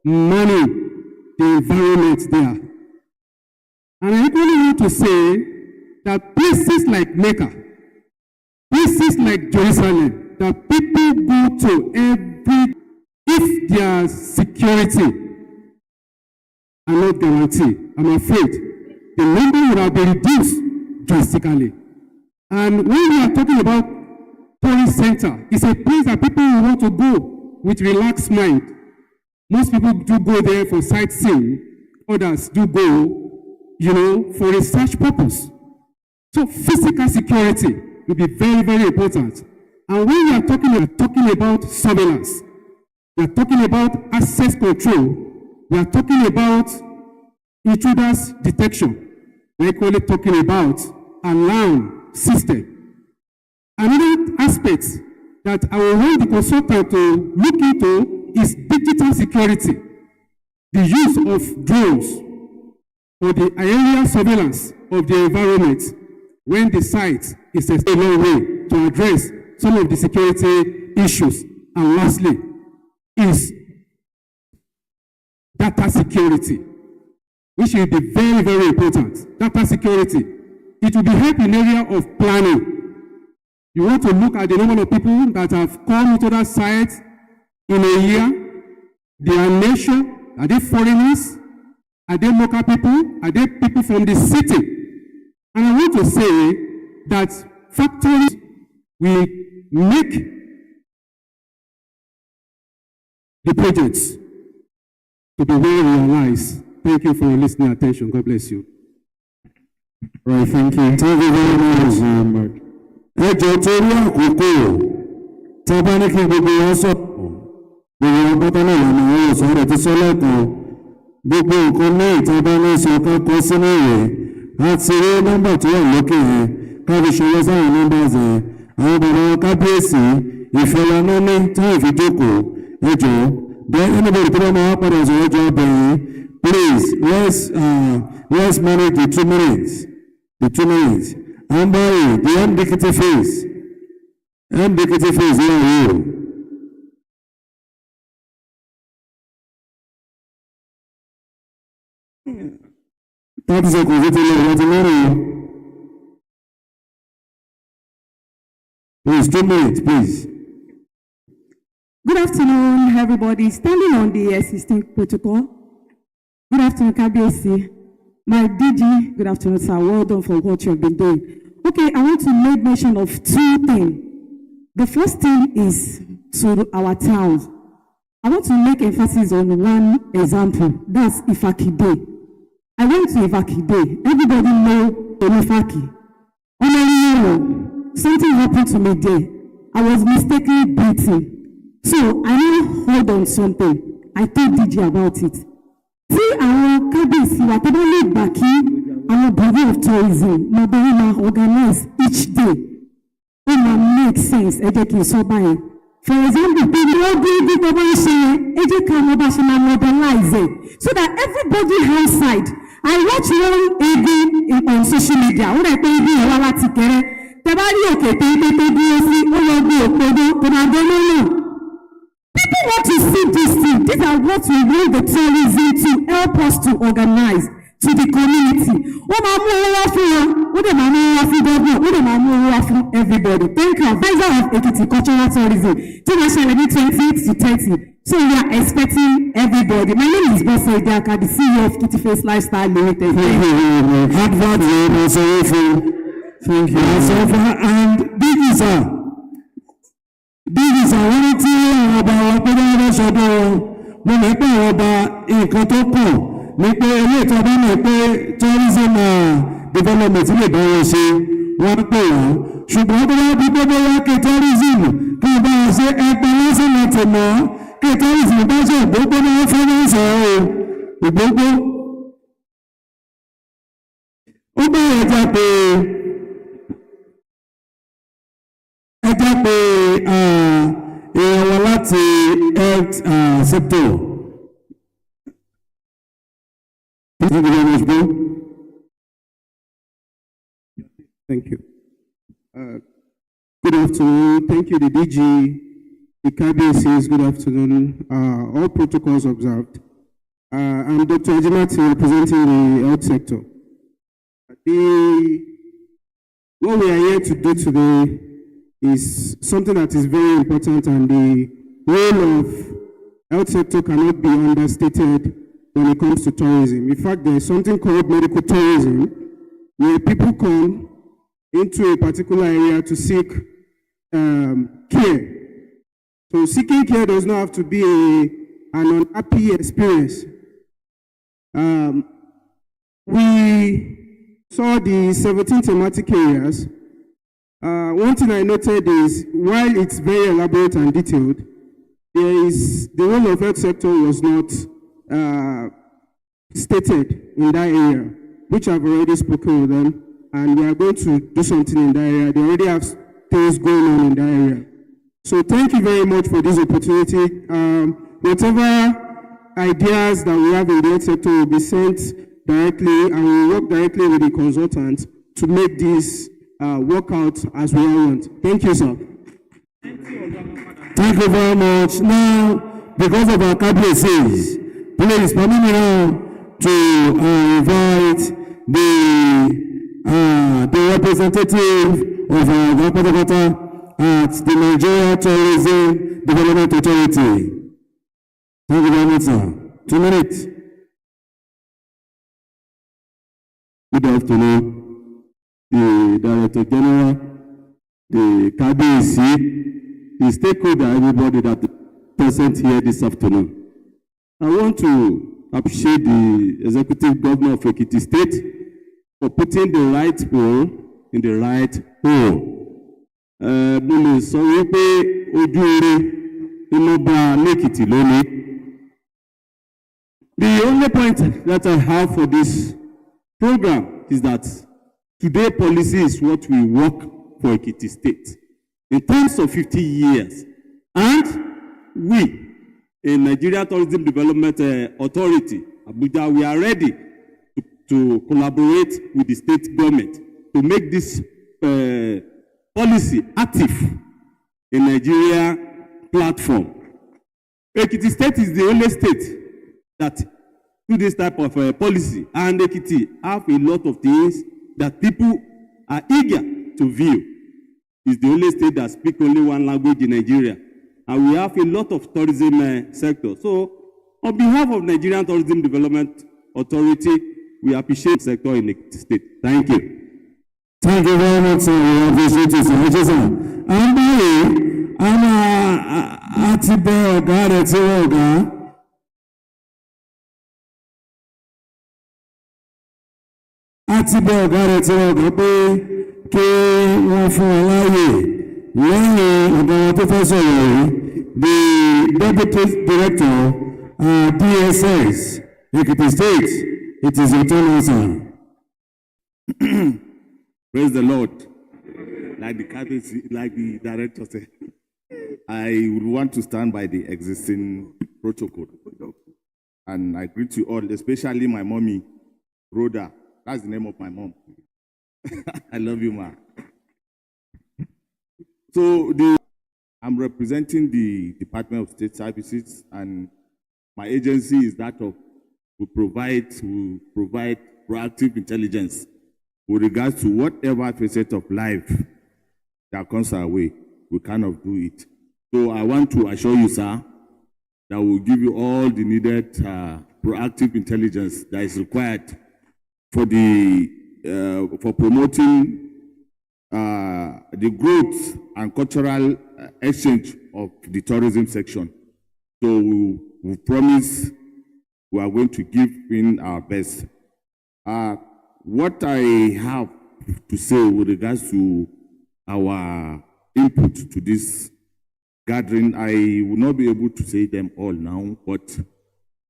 manning the environment there. And I equally want to say that places like Mecca, places like Jerusalem, that people go to if their security are not guaranteed, I'm afraid the number will have been reduced drastically. And when we are talking about tourist center, it's a place that people will want to go with relaxed mind. Most people do go there for sightseeing. Others do go, for research purpose. So physical security will be very, very important. And when we are talking about surveillance, we are talking about access control, we are talking about intruders detection. We're equally talking about alarm system. Another aspect that I will want the consultant to look into is digital security. The use of drones for the aerial surveillance of the environment when the site is a long way to address some of the security issues. And lastly is data security, which will be very, very important. Data security. It will be help in area of planning. You want to look at the number of people that have come into that site in a year, their nature, are they foreigners? Are they local people? Are they people from the city? And I want to say that factories will make the projects to be well realized. Thank you for your listening attention. God bless you. Right, thank you. Thank you very much. Ẹ jọ̀ọ́ torí àkókò tí a bá ní kí gbogbo wọn sọ̀rọ̀ gbogbo wọn pátá náà lànà àwọn ọ̀sán ti sọ lẹ́kọ̀ọ́ gbogbo nǹkan náà tí a bá ní sọ ká kọ sínú ìwé láti rí nọ́mbà tó wà lókè yẹn ká fi ṣọwọ́ sáwọn nọ́mbà yẹn àwọn bàbá wọn kábíyèsí ìfẹ́lanání tí wọ́n fi jókòó ẹ jọ̀ọ́ then anybody tó bá máa padà sọ ẹjọ́ ọbẹ̀ yẹn please let's manage the 2 minutes. The 2 minutes. And by the indicative phase. Indicative phase, yeah, you. That is a consultation. Please, 2 minutes, please. Good afternoon, everybody. Standing on the existing protocol. Good afternoon, KBC. My DG, good afternoon, sir. Well done for what you have been doing. Okay, I want to make mention of 2 things. The first thing is to our town. I want to make emphasis on one example. That's Ifaki Day. I went to Ifaki Day. Everybody know Ifaki. Something happened to me there. I was mistakenly beaten. So I now hold on something. I told DG about it. Tí àwọn kábíyèsí wa tó bá lè gbà kí àwọn bureau of tourism máa bẹ̀rẹ̀ máa organize each day ó máa make sense ẹ jẹ́ kí n sọ báyẹn. For example, pé ní wọ́n gbé ibi tó bá ń ṣe yẹn ẹ jẹ́ ká wọ́n bá ṣe máa modernize it so that everybody outside. I watch one egun on social media ó rẹ̀ pé ibi ìwà láti kẹrẹ tẹ bá rí òkè tó ń pé dúró sí ó lọ gbé òpódó tó máa dé lónìí. People want to see these things. These are what we want the tourism to help us to organize to the community. Wọ́n máa mú owó wá fún wọn, wọ́n dẹ̀ máa mú owó wá fún government, wọ́n dẹ̀ máa mú owó wá fún everybody. Thank you, advisor of Ekiti Cultural Tourism. Tí wọ́n ṣẹlẹ̀ ní 28 to 30. So we are expecting everybody. My name is Bosa Idaka, the CEO of Kitty Face Lifestyle Limited. Thank you very much. Advert thank you. And big is Bíbí ìsàwọ́rí tí àwọn ọba wa pé wọ́n bá ṣọdún mo mọ̀ pé àwọn ọba nǹkan tó kù ní pé ilé ìtọ́jú mọ̀ pé tourism development lè bá wọn ṣe wọ́n pè wọ́n ṣùgbọ́n tó bá bí pé bóyá kí tourism kí n bá wọn ṣe ẹgbẹ́ lọ́sẹ̀ láti mọ̀ kí tourism bá ṣe ìgbógbó náà fún ní ìṣòro ìgbógbó. Ó bẹ̀rẹ̀ ẹja pé èèyàn wá láti health sector. Thank you very much, bro. Thank you. Good afternoon. Thank you, the DG, the KBCs. Good afternoon. All protocols observed. I'm Dr. Ajimati, representing the health sector. What we are here to do today is something that is very important, and the role of health sector cannot be understated when it comes to tourism. In fact, there is something called medical tourism, where people come into a particular area to seek care. So seeking care does not have to be an unhappy experience. We saw the 17 thematic areas. One thing I noted is, while it's very elaborate and detailed, the role of health sector was not stated in that area, which I've already spoken with them, and we are going to do something in that area. They already have things going on in that area. So thank you very much for this opportunity. Whatever ideas that we have in the health sector will be sent directly, and we will work directly with the consultants to make this work out as we all want. Thank you, sir. Thank you very much. Now, because of our KBCs, please permit me now to invite the representative of our Gapatapata at the Nigeria Tourism Development Authority. Thank you very much, sir. 2 minutes. Good afternoon. The Director General, the KBC, the stakeholder, everybody that is present here this afternoon. I want to appreciate the Executive Governor of Ekiti State for putting the right ball in the right hole. Mo lè sọ wípé ojú ire inú bá l'Ekiti lónìí. The only point that I have for this program is that today policy is what we work for Ekiti State in terms of 50 years. And we, in Nigeria Tourism Development Authority, Abuja, we are ready to collaborate with the state government to make this policy active in Nigeria platform. Ekiti State is the only state that do this type of policy, and Ekiti have a lot of things that people are eager to view. It's the only state that speaks only one language in Nigeria, and we have a lot of tourism sector. So, on behalf of Nigerian Tourism Development Authority, we appreciate the sector in Ekiti State. Thank you. Thank you very much, sir. We appreciate you, sir. And by I'm a Atibe Oga, that's Oga. Atibe Oga, that's Oga, pé wọ́n fún wọn láàyè lẹ́yìn ọ̀dọ̀ tó fẹ́ sọ̀rọ̀ yìí, the Deputy Director, DSS, Ekiti State, it is your turn, sir. Praise the Lord. Like the director said, I would want to stand by the existing protocol. And I greet you all, especially my mommy, Rhoda. That's the name of my mom. I love you, ma. So I'm representing the Department of State Services, and my agency is that of we provide proactive intelligence with regards to whatever facet of life that comes our way. We cannot do it. So I want to assure you, sir, that we'll give you all the needed proactive intelligence that is required for for promoting the growth and cultural exchange of the tourism section. So we promise we are going to give in our best. What I have to say with regards to our input to this gathering, I will not be able to say them all now, but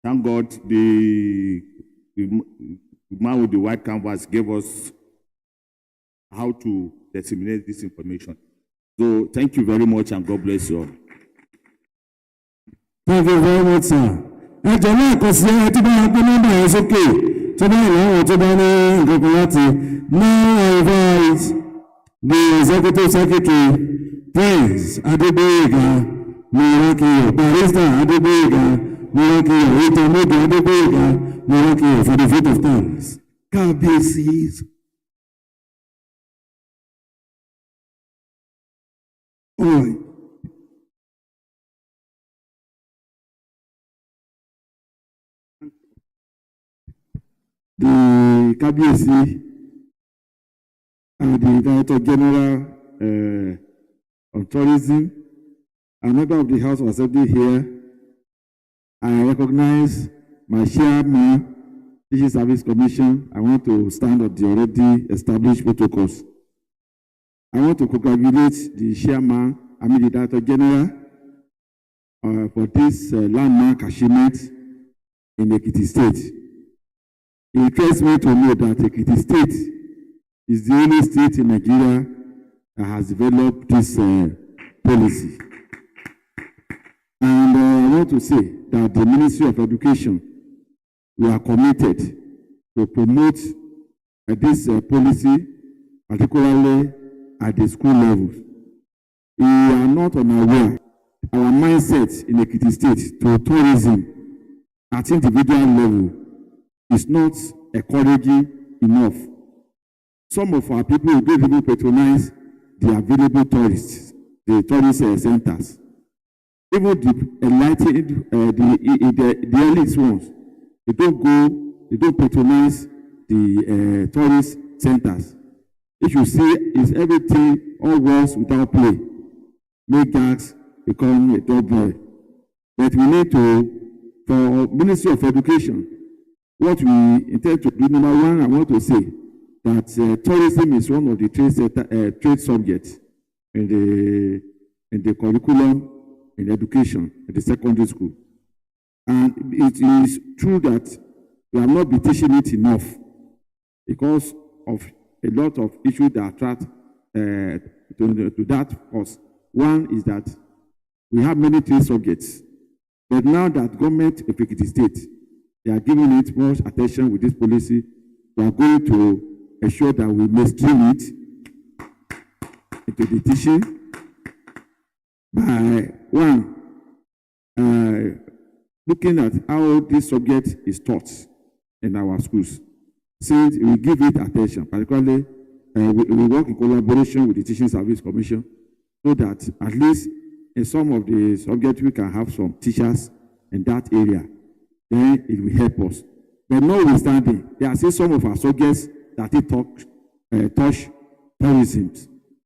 thank God the man with the white canvas gave us how to disseminate this information. So thank you very much, and God bless you all. Thank you very much, sir. Ẹ jọ̀ọ́ náà kò sí ẹ tí bá yà pé nọ́mbà yẹn sókè tó bá ìlànà tó bá ní nǹkan kan láti now I invite the Executive Secretary Prince Adegboyega Morokiyo, Barrister Adegboyega Morokiyo, Itamodo Adegboyega Morokiyo for the vote of thanks. Kábíyèsí. All right. The Kábíyèsí and the Director General of Tourism, a member of the House of Assembly here, I recognize my chairman, Teaching Service Commission. I want to stand on the already established protocols. I want to congratulate the chairman, the Director General, for this landmark achievement in Ekiti State. It interests me to know that Ekiti State is the only state in Nigeria that has developed this policy. And I want to say that the Ministry of Education, we are committed to promote this policy, particularly at the school level. We are not unaware. Our mindset in Ekiti State to tourism at individual level is not encouraging enough. Some of our people don't even patronize the available tourists, the tourist centers. Even the enlightened, the elite ones, they don't patronize the tourist centers. If you see, is everything all works without play. Make gangs become a dog boy. But we need to, for Ministry of Education, what we intend to do, number one, I want to say that tourism is one of the trade subjects in the curriculum in education at the secondary school. And it is true that we have not been teaching it enough because of a lot of issues that attract to that course. One is that we have many trade subjects, but now that government of Ekiti State, they are giving it much attention with this policy, we are going to ensure that we mainstream it into the teaching by one, looking at how this subject is taught in our schools. Since we give it attention, particularly we work in collaboration with the Teaching Service Commission, so that at least in some of the subjects we can have some teachers in that area. Then it will help us. But notwithstanding, there are still some of our subjects that touch tourism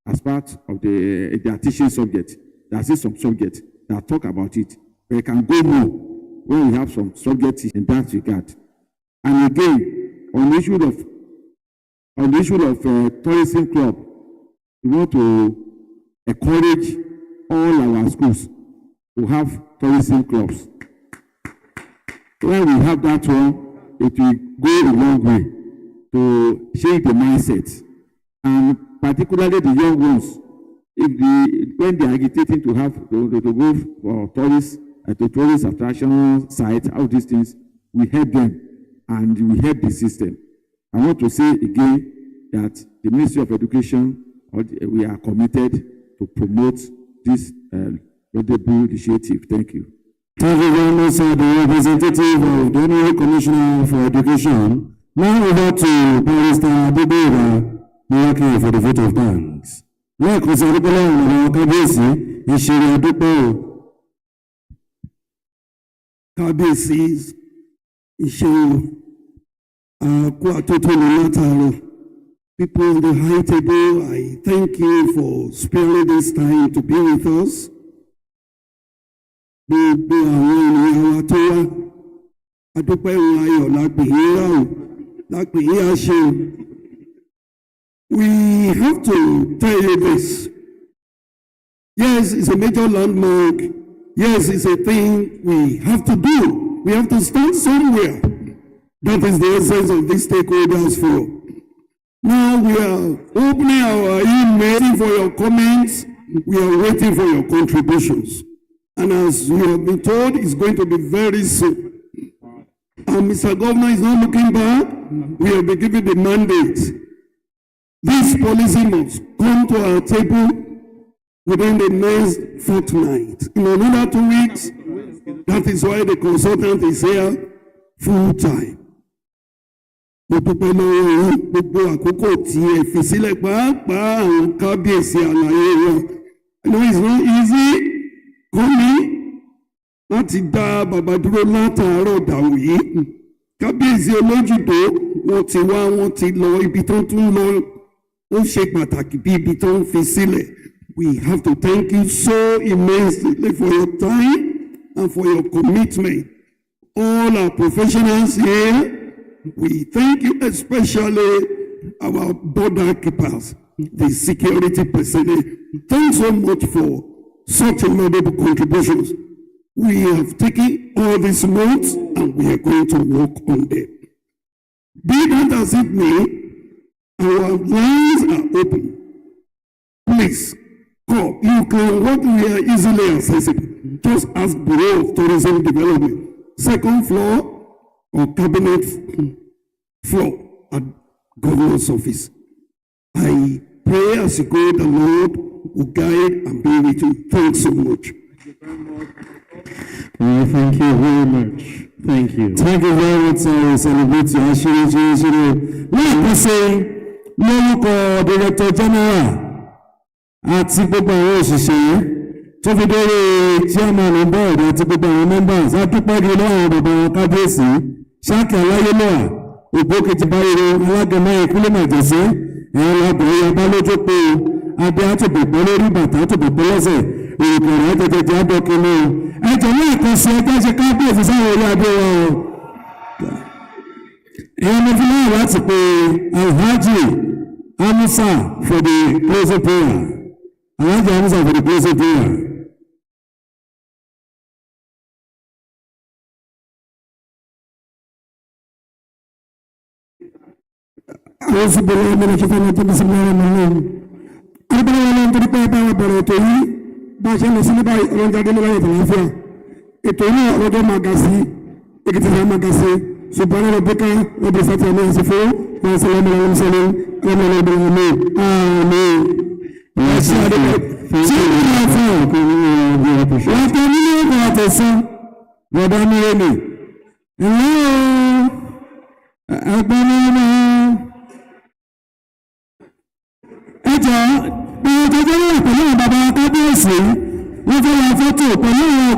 as part of their teaching subject. There are still some subjects that talk about it. But it can go more when we have some subjects in that regard. And again, on the issue of tourism club, we want to encourage all our schools to have tourism clubs. When we have that one, it will go a long way to change the mindset. And particularly the young ones, when they are agitating to go for tourists, to tourist attraction sites, all these things, we help them and we help the system. I want to say again that the Ministry of Education, we are committed to promote this laudable initiative. Thank you. Thank you very much, sir, the representative of the Honorary Commissioner for Education. Now over to Barrister Adebora, working for the vote of thanks. Lẹ́ẹ̀kan sí ọdún pẹ́lú àwọn kábíyèsí ìṣeré àdúpẹ́ o. Kábíyèsí ìṣeré àkó àtótónu látàárọ̀. People on the high table, I thank you for sparing this time to be with us. Gbogbo àwọn ènìyàn wa tó wá, àdúpẹ́ ìwọ̀n ayọ̀ lápèyíra o, lápèyíra ṣe o. We have to tell you this. Yes, it's a major landmark. Yes, it's a thing we have to do. We have to start somewhere. That is the essence of this stakeholders forum. Now we are opening our email for your comments. We are waiting for your contributions. And as you have been told, it's going to be very soon. And Mr. Governor is not looking back. We have been given the mandate. This policy must come to our table within the next fortnight. In another 2 weeks, that is why the consultant is here full time. Mo dúpẹ́ lọ́wọ́ yín gbogbo àkókò tí ẹ fi sílẹ̀ pàápàá àwọn kábíyèsí àlàyé wọn. I know it's not easy coming láti dá bàbá dúró látàárọ̀ dàwọ̀ yìí. Kábíyèsí olójúdó wọ́n ti wá wọ́n ti lọ ibi tó tún lọ. Ó ṣe pàtàkì bí ibi tó ń fi sílẹ̀. We have to thank you so immensely for your time and for your commitment. All our professionals here, we thank you, especially our border keepers, the security personnel. Thanks so much for such laudable contributions. We have taken all these notes and we are going to work on them. Be that as it may, our lines are open. Please call. You can work here easily accessible. Just ask Bureau of Tourism Development, second floor or cabinet floor at Governor's office. I pray as you go, the Lord will guide and be with you. Thanks so much. Well, thank you very much. Thank you. Thank you very much, sir. We celebrate you. Ashiri. Let me say, lórúkọ Director General àti gbogbo àwọn òṣìṣẹ́ tó fi dórí chairman board àti gbogbo àwọn members adúpẹ́ di lọ́wọ́ bàbá wọn kábíyèsí Ṣákì Aláyélúwà òpó kejì báyìí alágẹmọ ìkúlẹ̀ màjẹ̀sí ẹ̀rọ lábẹ̀rẹ̀ yaba lójú pé adé àtòbòpọ̀ lórí bàtà àtòbòpọ̀ lẹ́sẹ̀ èròkèrè àtẹ̀tẹ̀tẹ̀ àbọ̀kínú ẹ̀jẹ̀ ní ìkànsí ẹgbẹ́ ṣe kábíyèsí sáwọn orí adé wa o. èèyàn mi fi náà láti pe Alhaji Amusa for the closing prayer. Alhaji Amusa for the closing prayer. أعوذ بالله من الشيطان الرجيم بسم الله الرحمن الرحيم. أربعة ولا أنت بقى بقى بريتوي باشا نسيني باي رونجا دي ملاي تلافيا. إتوني أرودو ماغاسي إكتي ماغاسي سبحان ربك رب العزة عما يصفون وسلام على المرسلين الحمد لله رب العالمين آمين. Ẹjọ́ bí ó jẹjẹrẹ pẹ̀lú bàbá kábíyèsí wọ́n fẹ́ ya fọ́tò pẹ̀lú